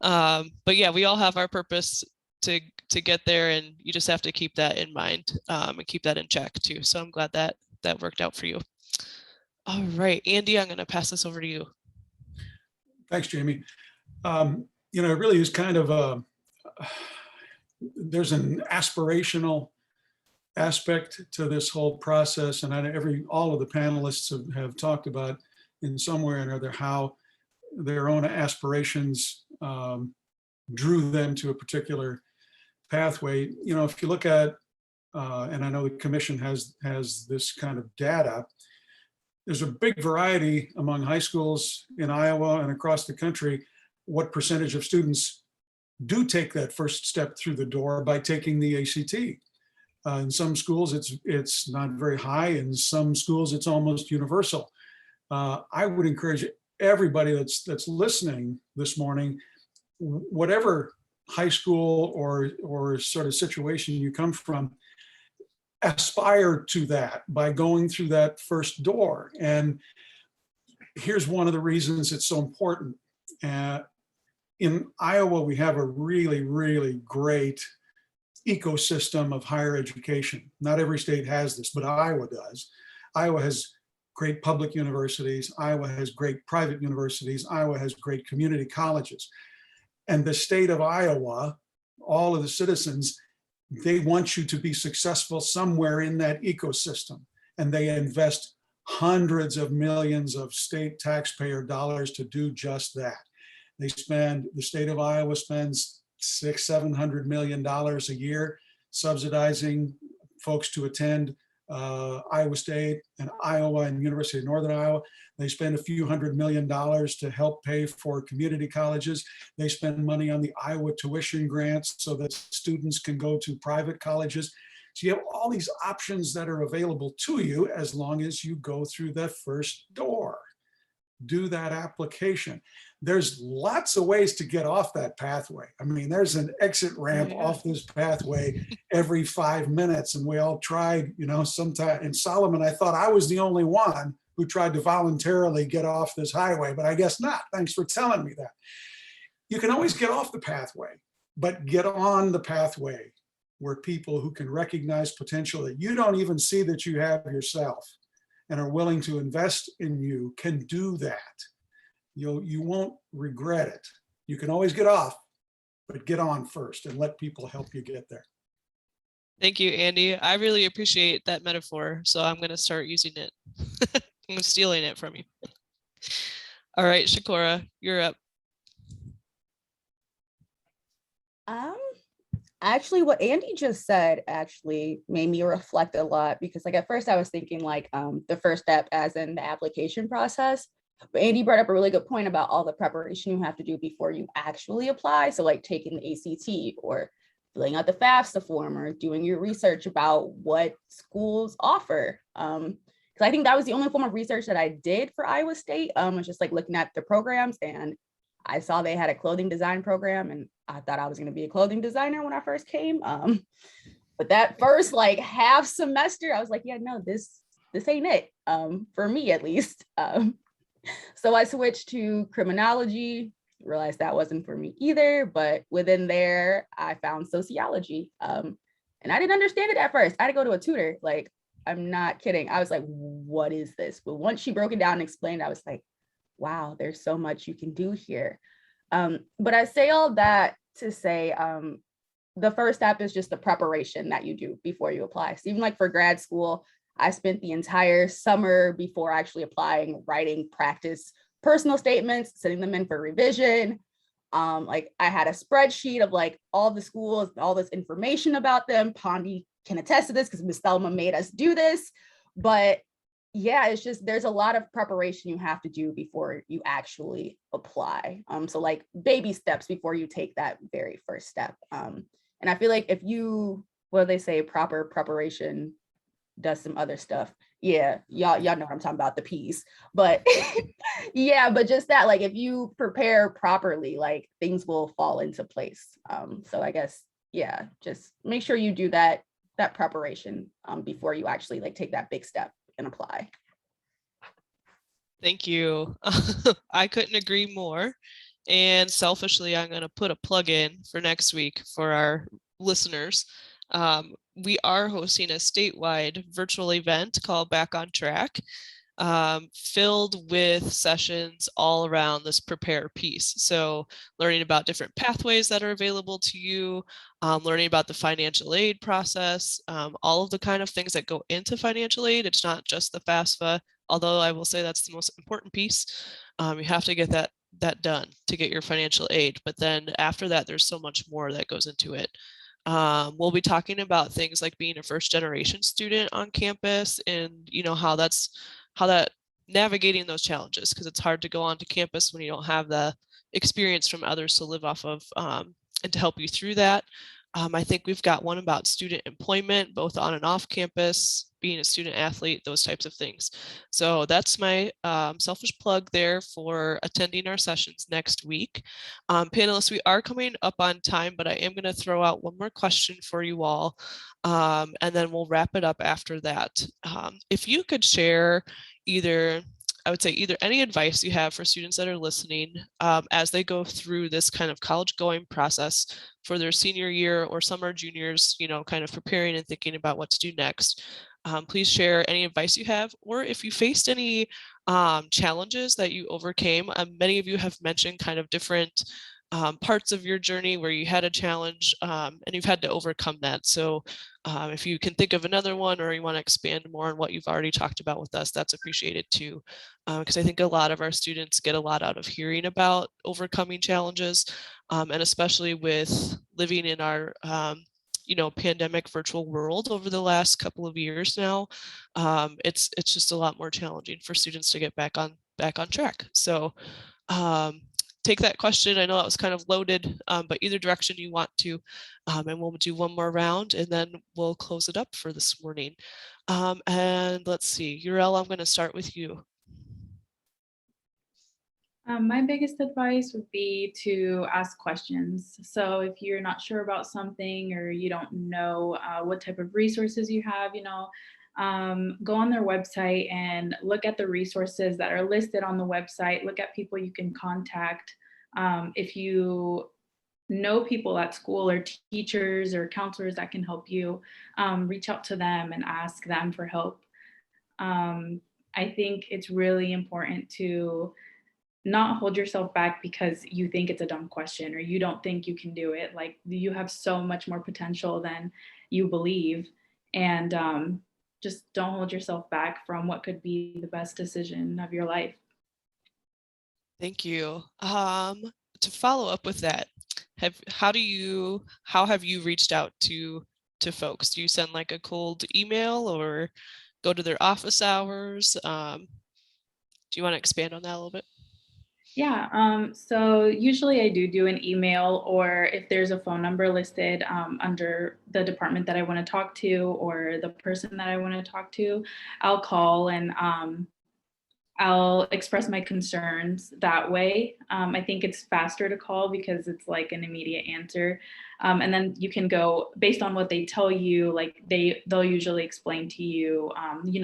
Speaker 1: But yeah, we all have our purpose to get there, and you just have to keep that in mind, and keep that in check too. So I'm glad that worked out for you. All right, Andy, I'm going to pass this over to you.
Speaker 4: Thanks, Jamie. It really is kind of there's an aspirational aspect to this whole process, and all of the panelists have talked about in some way or another how their own aspirations drew them to a particular pathway. If you look at, and I know the commission has this kind of data, there's a big variety among high schools in Iowa and across the country what percentage of students do take that first step through the door by taking the ACT. In some schools, it's not very high. In some schools, it's almost universal. I would encourage everybody that's listening this morning, whatever high school or sort of situation you come from, aspire to that by going through that first door. And here's one of the reasons it's so important. In Iowa, we have a really, really great ecosystem of higher education. Not every state has this, but Iowa does. Iowa has great public universities. Iowa has great private universities. Iowa has great community colleges. And the state of Iowa, all of the citizens, they want you to be successful somewhere in that ecosystem. And they invest hundreds of millions of state taxpayer dollars to do just that. The state of Iowa spends $600-700 million a year subsidizing folks to attend Iowa State and Iowa and University of Northern Iowa. They spend a few $100 million to help pay for community colleges. They spend money on the Iowa tuition grants so that students can go to private colleges. So you have all these options that are available to you as long as you go through that first door. Do that application. There's lots of ways to get off that pathway. I mean, there's an exit ramp off this pathway every 5 minutes, and we all tried, sometime. In Solomon, I thought I was the only one who tried to voluntarily get off this highway, but I guess not. Thanks for telling me that. You can always get off the pathway, but get on the pathway where people who can recognize potential that you don't even see that you have yourself and are willing to invest in you can do that. You won't regret it. You can always get off, but get on first and let people help you get there.
Speaker 1: Thank you, Andy. I really appreciate that metaphor, so I'm going to start using it. I'm stealing it from you. All right, Shakora, you're up.
Speaker 2: Actually, what Andy just said actually made me reflect a lot, because at first I was thinking the first step as in the application process. But Andy brought up a really good point about all the preparation you have to do before you actually apply. So taking the ACT or filling out the FAFSA form or doing your research about what schools offer. Because I think that was the only form of research that I did for Iowa State, was just like looking at the programs, and I saw they had a clothing design program, and I thought I was going to be a clothing designer when I first came. But that first like half semester, I was like, yeah, no, this ain't it, for me at least. So I switched to criminology, realized that wasn't for me either, but within there, I found sociology. And I didn't understand it at first. I had to go to a tutor. Like, I'm not kidding. I was like, what is this? But once she broke it down and explained, I was like, wow, there's so much you can do here. But I say all that to say, the first step is just the preparation that you do before you apply. So even like for grad school, I spent the entire summer before actually applying, writing practice personal statements, sending them in for revision. Like I had a spreadsheet of like all the schools, all this information about them. Pondy can attest to this because Ms. Thelma made us do this. But yeah, it's just, there's a lot of preparation you have to do before you actually apply. So like baby steps before you take that very first step. And I feel like if you, what do they say, proper preparation does some other stuff. Yeah, y'all know what I'm talking about, the P's. But yeah, but just that, like if you prepare properly, like things will fall into place. So I guess, yeah, just make sure you do that preparation before you actually like take that big step and apply.
Speaker 1: Thank you. I couldn't agree more. And selfishly, I'm going to put a plug in for next week for our listeners. We are hosting a statewide virtual event called Back on Track, filled with sessions all around this prepare piece. So learning about different pathways that are available to you, learning about the financial aid process, all of the kind of things that go into financial aid. It's not just the FAFSA, although I will say that's the most important piece. You have to get that done to get your financial aid. But then after that, there's so much more that goes into it. We'll be talking about things like being a first generation student on campus and, you know, how that navigating those challenges, because it's hard to go onto campus when you don't have the experience from others to live off of, and to help you through that. I think we've got one about student employment, both on and off campus, being a student athlete, those types of things. So that's my selfish plug there for attending our sessions next week. Panelists, we are coming up on time, but I am going to throw out one more question for you all, and then we'll wrap it up after that. If you could share I would say either any advice you have for students that are listening as they go through this kind of college going process for their senior year, or some are juniors, you know, kind of preparing and thinking about what to do next. Please share any advice you have, or if you faced any challenges that you overcame. Many of you have mentioned kind of different parts of your journey where you had a challenge and you've had to overcome that. So if you can think of another one, or you want to expand more on what you've already talked about with us, that's appreciated too. Because I think a lot of our students get a lot out of hearing about overcoming challenges, and especially with living in our you know, pandemic virtual world over the last couple of years now, it's just a lot more challenging for students to get back on track. So take that question. I know that was kind of loaded, but either direction you want to, and we'll do one more round and then we'll close it up for this morning. And let's see, Yurelle, I'm going to start with you.
Speaker 5: My biggest advice would be to ask questions. So if you're not sure about something, or you don't know what type of resources you have, you know, go on their website and look at the resources that are listed on the website. Look at people you can contact. If you know people at school, or teachers or counselors that can help you, reach out to them and ask them for help. I think it's really important to not hold yourself back because you think it's a dumb question, or you don't think you can do it. Like, you have so much more potential than you believe. And just don't hold yourself back from what could be the best decision of your life.
Speaker 1: Thank you. To follow up with that, how have you reached out to folks? Do you send like a cold email, or go to their office hours? Do you want to expand on that a little bit?
Speaker 5: So usually I do an email, or if there's a phone number listed under the department that I want to talk to or the person that I want to talk to, I'll call and I'll express my concerns that way. I think it's faster to call because it's like an immediate answer. And then you can go based on what they tell you, like they'll usually explain to you,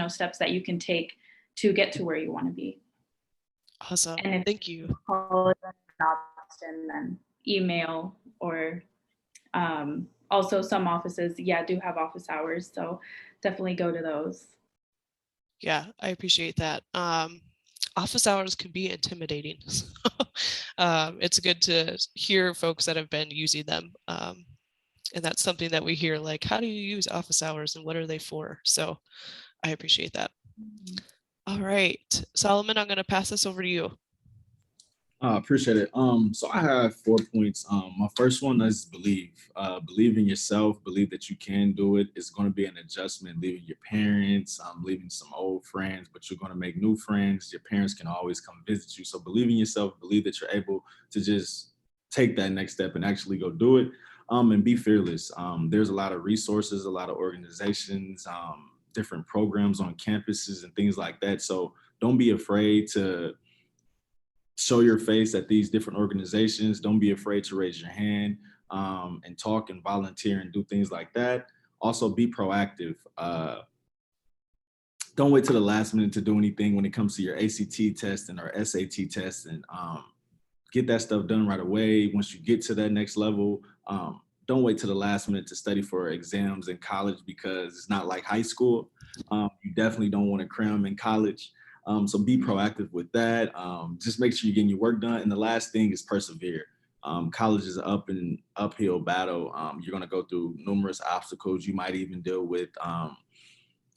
Speaker 5: steps that you can take to get to where you want to be.
Speaker 1: Awesome.
Speaker 5: And if
Speaker 1: Thank you.
Speaker 5: call is an option, then email, or also some offices, do have office hours. So definitely go to those.
Speaker 1: Yeah, I appreciate that. Office hours can be intimidating. So, it's good to hear folks that have been using them. And that's something that we hear, like, how do you use office hours and what are they for? So I appreciate that. All right, Solomon, I'm going to pass this over to you.
Speaker 3: I appreciate it. So I have 4 points. My first one is believe. Believe in yourself. Believe that you can do it. It's going to be an adjustment. Leaving your parents, leaving some old friends, but you're going to make new friends. Your parents can always come visit you. So believe in yourself. Believe that you're able to just take that next step and actually go do it. And be fearless. There's a lot of resources, a lot of organizations, different programs on campuses and things like that. So don't be afraid to show your face at these different organizations. Don't be afraid to raise your hand and talk and volunteer and do things like that. Also be proactive. Don't wait till the last minute to do anything when it comes to your ACT testing or SAT testing. Get that stuff done right away. Once you get to that next level, don't wait till the last minute to study for exams in college, because it's not like high school. You definitely don't want to cram in college. So be proactive with that. Just make sure you're getting your work done. And the last thing is persevere. College is an uphill battle. You're going to go through numerous obstacles. You might even deal with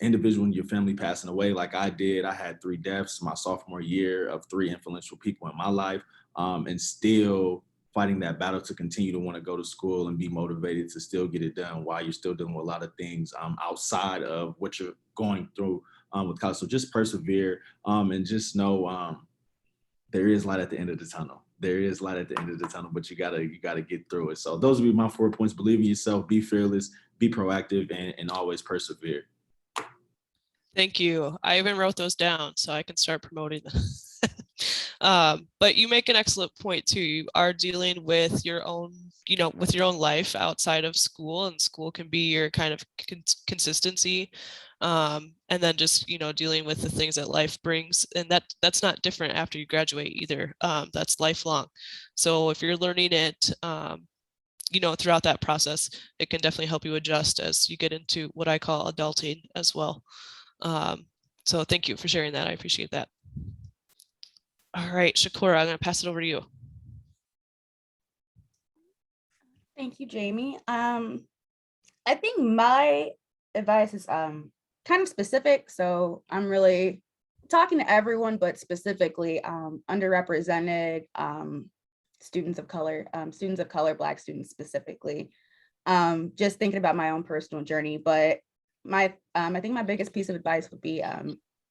Speaker 3: individual in your family passing away, like I did. I had 3 deaths my sophomore year of 3 influential people in my life, and still fighting that battle to continue to want to go to school and be motivated to still get it done while you're still dealing with a lot of things outside of what you're going through with college. So just persevere and just know there is light at the end of the tunnel. There is light at the end of the tunnel, but you gotta get through it. So those would be my 4 points. Believe in yourself, be fearless, be proactive, and always persevere.
Speaker 1: Thank you. I even wrote those down so I can start promoting them. But you make an excellent point too. You are dealing with your own, with your own life outside of school, and school can be your kind of consistency. And then just, dealing with the things that life brings, and that's not different after you graduate either. That's lifelong. So if you're learning it, throughout that process, it can definitely help you adjust as you get into what I call adulting as well. So thank you for sharing that. I appreciate that. All right, Shakura, I'm going to pass it over to you.
Speaker 2: Thank you, Jamie. I think my advice is kind of specific. So I'm really talking to everyone, but specifically underrepresented students of color, Black students specifically. Just thinking about my own personal journey, but I think my biggest piece of advice would be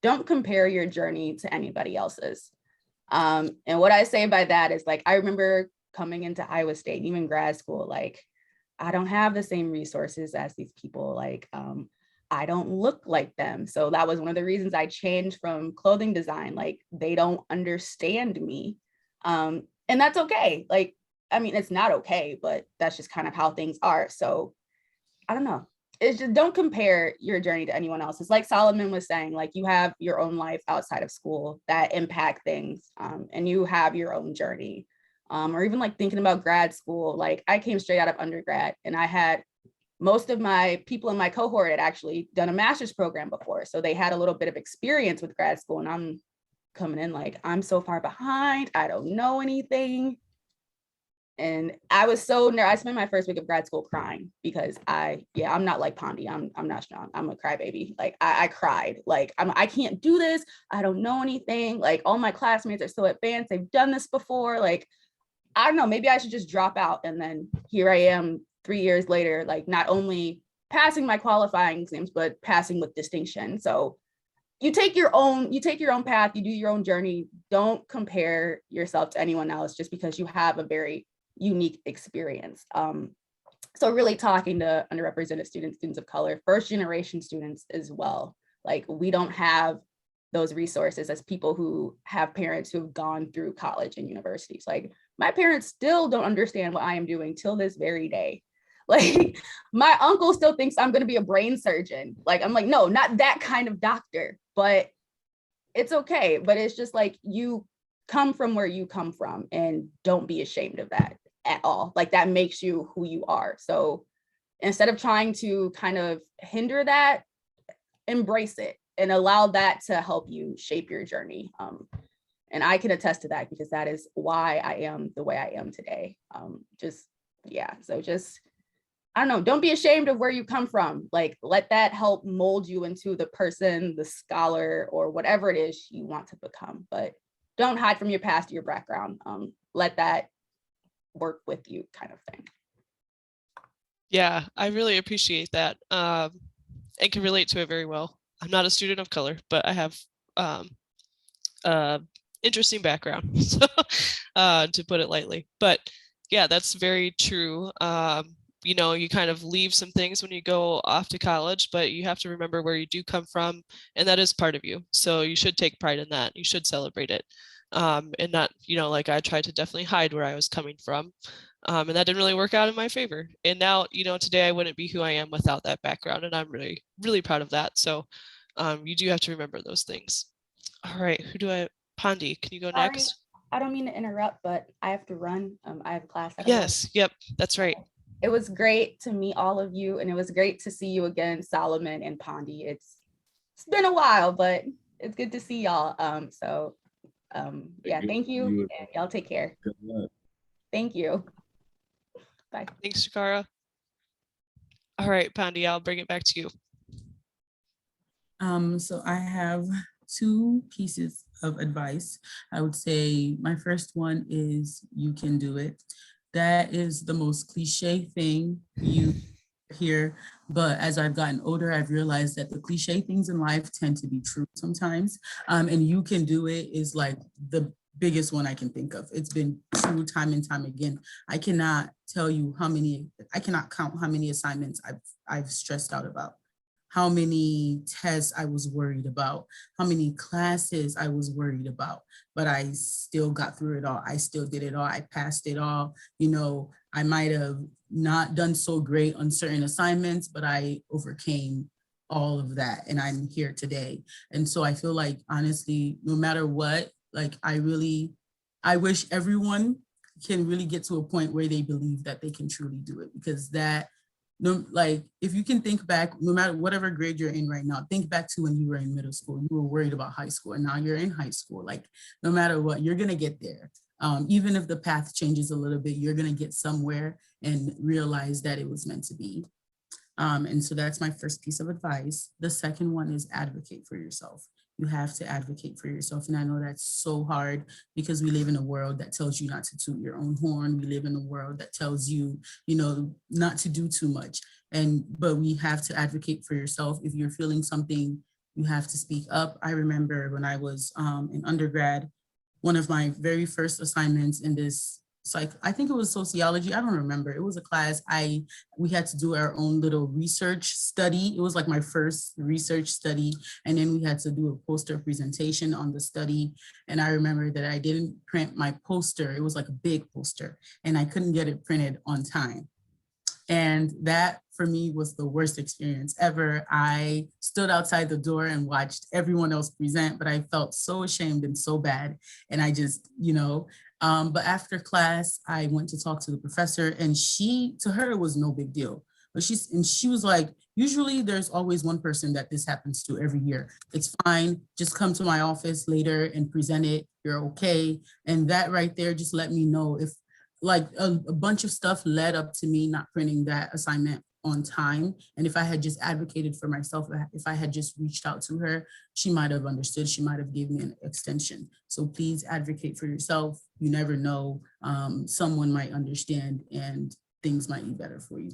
Speaker 2: don't compare your journey to anybody else's. And what I say by that is, like, I remember coming into Iowa State, even grad school, like, I don't have the same resources as these people. Like, I don't look like them. So that was one of the reasons I changed from clothing design. Like, they don't understand me. And that's okay. Like, I mean, it's not okay, but that's just kind of how things are. So I don't know. It's just, don't compare your journey to anyone else's. Like Solomon was saying, like, you have your own life outside of school that impact things, and you have your own journey. Or even like thinking about grad school, like I came straight out of undergrad, and I had most of my people in my cohort had actually done a master's program before. So they had a little bit of experience with grad school, and I'm coming in like, I'm so far behind. I don't know anything. And I was so nervous. I spent my first week of grad school crying because I'm not like Pondy. I'm not strong. I'm a crybaby. Like I cried. Like I can't do this. I don't know anything. Like all my classmates are so advanced. They've done this before. Like, I don't know, maybe I should just drop out. And then here I am 3 years later, like not only passing my qualifying exams, but passing with distinction. So you take your own path, you do your own journey. Don't compare yourself to anyone else just because you have a very unique experience. So really talking to underrepresented students of color, first generation students as well. Like, we don't have those resources as people who have parents who have gone through college and universities. Like, my parents still don't understand what I am doing till this very day. Like, my uncle still thinks I'm going to be a brain surgeon. Like, I'm like, no, not that kind of doctor, but it's okay. But it's just like, you come from where you come from and don't be ashamed of that at all. Like, that makes you who you are. So instead of trying to kind of hinder that, embrace it and allow that to help you shape your journey. And I can attest to that because that is why I am the way I am today. I don't know, don't be ashamed of where you come from. Like, let that help mold you into the person, the scholar, or whatever it is you want to become. But don't hide from your past, your background. Let that work with you, kind of thing.
Speaker 1: Yeah, I really appreciate that, and can relate to it very well. I'm not a student of color, but I have interesting background, so, to put it lightly. But yeah, that's very true. You know, you kind of leave some things when you go off to college, but you have to remember where you do come from, and that is part of you. So you should take pride in that. You should celebrate it, and not, you know, like I tried to definitely hide where I was coming from. And that didn't really work out in my favor. And now, you know, today I wouldn't be who I am without that background. And I'm really, really proud of that. So you do have to remember those things. All right, Pandi, can you go
Speaker 2: Sorry,
Speaker 1: next?
Speaker 2: I don't mean to interrupt, but I have to run. I have class at 11.
Speaker 1: Yes, yep, that's right.
Speaker 2: It was great to meet all of you, and it was great to see you again, Solomon and Pandi. It's been a while, but it's good to see y'all. Yeah, thank you, and y'all take care.
Speaker 3: Good luck.
Speaker 2: Thank you. Bye.
Speaker 1: Thanks, Shakara. All right, Pandi, I'll bring it back to you.
Speaker 6: So I have two pieces of advice. I would say my first one is you can do it. That is the most cliche thing you hear, but as I've gotten older, I've realized that the cliche things in life tend to be true sometimes. And you can do it is like the biggest one I can think of. It's been true time and time again. I cannot count how many assignments I've stressed out about, how many tests I was worried about, how many classes I was worried about, but I still got through it all. I still did it all. I passed it all. You know, I might have not done so great on certain assignments, but I overcame all of that and I'm here today. And so I feel like, honestly, no matter what, like I wish everyone can really get to a point where they believe that they can truly do it, because that, no, like if you can think back, no matter whatever grade you're in right now, think back to when you were in middle school, you were worried about high school, and now you're in high school. Like, no matter what, you're gonna get there. Even if the path changes a little bit, you're gonna get somewhere and realize that it was meant to be. And so that's my first piece of advice. The second one is advocate for yourself. You have to advocate for yourself. And I know that's so hard because we live in a world that tells you not to toot your own horn. We live in a world that tells you, you know, not to do too much. But we have to advocate for yourself. If you're feeling something, you have to speak up. I remember when I was in undergrad, one of my very first assignments in this I think it was sociology. I don't remember. It was a class. We had to do our own little research study. It was like my first research study. And then we had to do a poster presentation on the study. And I remember that I didn't print my poster. It was like a big poster and I couldn't get it printed on time. And that for me was the worst experience ever. I stood outside the door and watched everyone else present, but I felt so ashamed and so bad. And I just, you know, but after class, I went to talk to the professor, and to her, it was no big deal. But she was like, usually there's always one person that this happens to every year. It's fine. Just come to my office later and present it. You're okay. And that right there just let me know if like a bunch of stuff led up to me not printing that assignment on time. And if I had just advocated for myself, if I had just reached out to her, she might have understood. She might have given me an extension. So please advocate for yourself. You never know. Someone might understand and things might be better for you.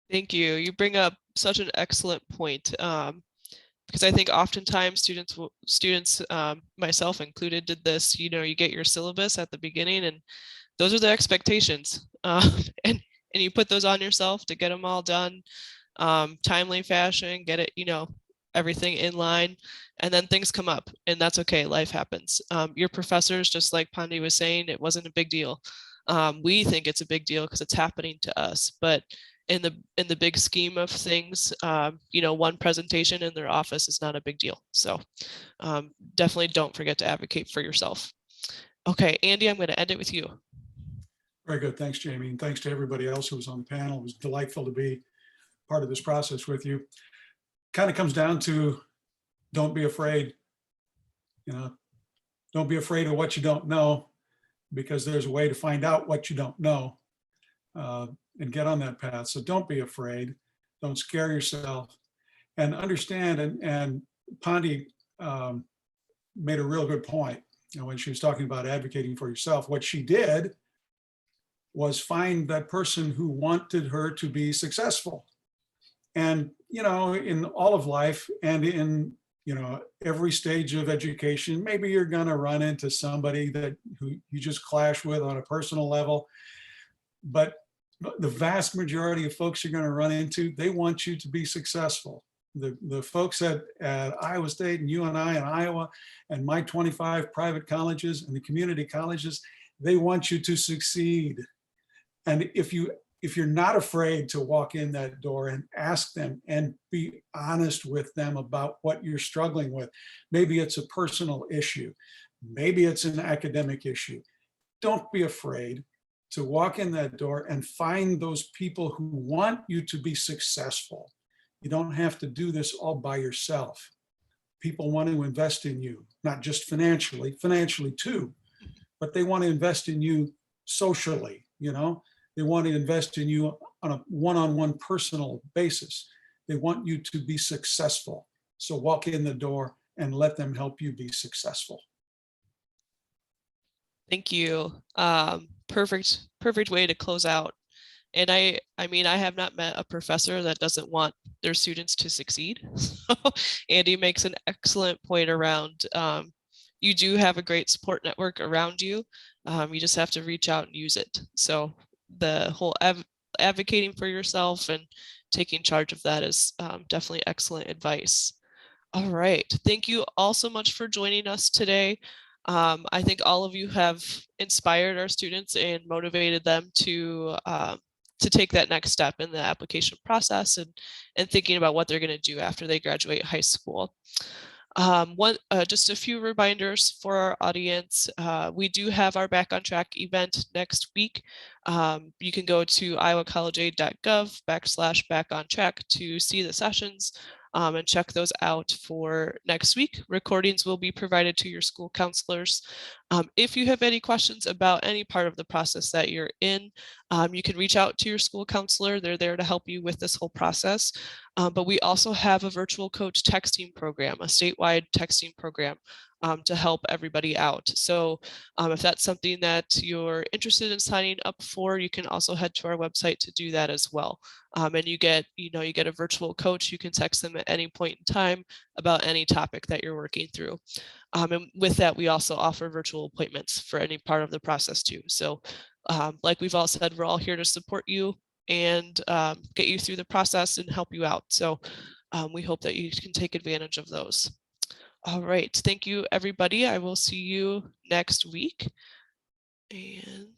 Speaker 1: Thank you. You bring up such an excellent point. because I think oftentimes students, myself included, did this. You know, you get your syllabus at the beginning, and those are the expectations, and you put those on yourself to get them all done, timely fashion, get it, you know, everything in line, and then things come up, and that's okay. Life happens. Your professors, just like Pandi was saying, it wasn't a big deal. We think it's a big deal because it's happening to us, but in the big scheme of things, you know, one presentation in their office is not a big deal. So definitely don't forget to advocate for yourself. Okay, Andy, I'm going to end it with you.
Speaker 4: Very good. Thanks, Jamie. And thanks to everybody else who was on the panel. It was delightful to be part of this process with you. Kind of comes down to, don't be afraid. You know, don't be afraid of what you don't know, because there's a way to find out what you don't know and get on that path. So don't be afraid. Don't scare yourself, and understand. And Pandi made a real good point. You know, when she was talking about advocating for yourself, what she did was find that person who wanted her to be successful. And, you know, in all of life and in, you know, every stage of education, maybe you're going to run into somebody who you just clash with on a personal level. But the vast majority of folks you're going to run into, they want you to be successful. The folks at Iowa State and UNI and Iowa and my 25 private colleges and the community colleges, they want you to succeed. And if you're not afraid to walk in that door and ask them and be honest with them about what you're struggling with, maybe it's a personal issue, maybe it's an academic issue, don't be afraid to walk in that door and find those people who want you to be successful. You don't have to do this all by yourself. People want to invest in you, not just financially too, but they want to invest in you socially, you know? They want to invest in you on a one-on-one personal basis. They want you to be successful. So walk in the door and let them help you be successful.
Speaker 1: Thank you. Perfect way to close out. And I mean, I have not met a professor that doesn't want their students to succeed. So Andy makes an excellent point around, you do have a great support network around you. You just have to reach out and use it. So the whole advocating for yourself and taking charge of that is definitely excellent advice. All right. Thank you all so much for joining us today. I think all of you have inspired our students and motivated them to take that next step in the application process and thinking about what they're going to do after they graduate high school. Just a few reminders for our audience. We do have our Back on Track event next week. You can go to iowacollegeaid.gov/backontrack to see the sessions and check those out for next week. Recordings will be provided to your school counselors. If you have any questions about any part of the process that you're in, you can reach out to your school counselor. They're there to help you with this whole process. But we also have a virtual coach texting program, a statewide texting program to help everybody out. So if that's something that you're interested in signing up for, you can also head to our website to do that as well. And you get a virtual coach. You can text them at any point in time about any topic that you're working through. And with that, we also offer virtual appointments for any part of the process too. So like we've all said, we're all here to support you and get you through the process and help you out. So we hope that you can take advantage of those. All right. Thank you, everybody. I will see you next week. And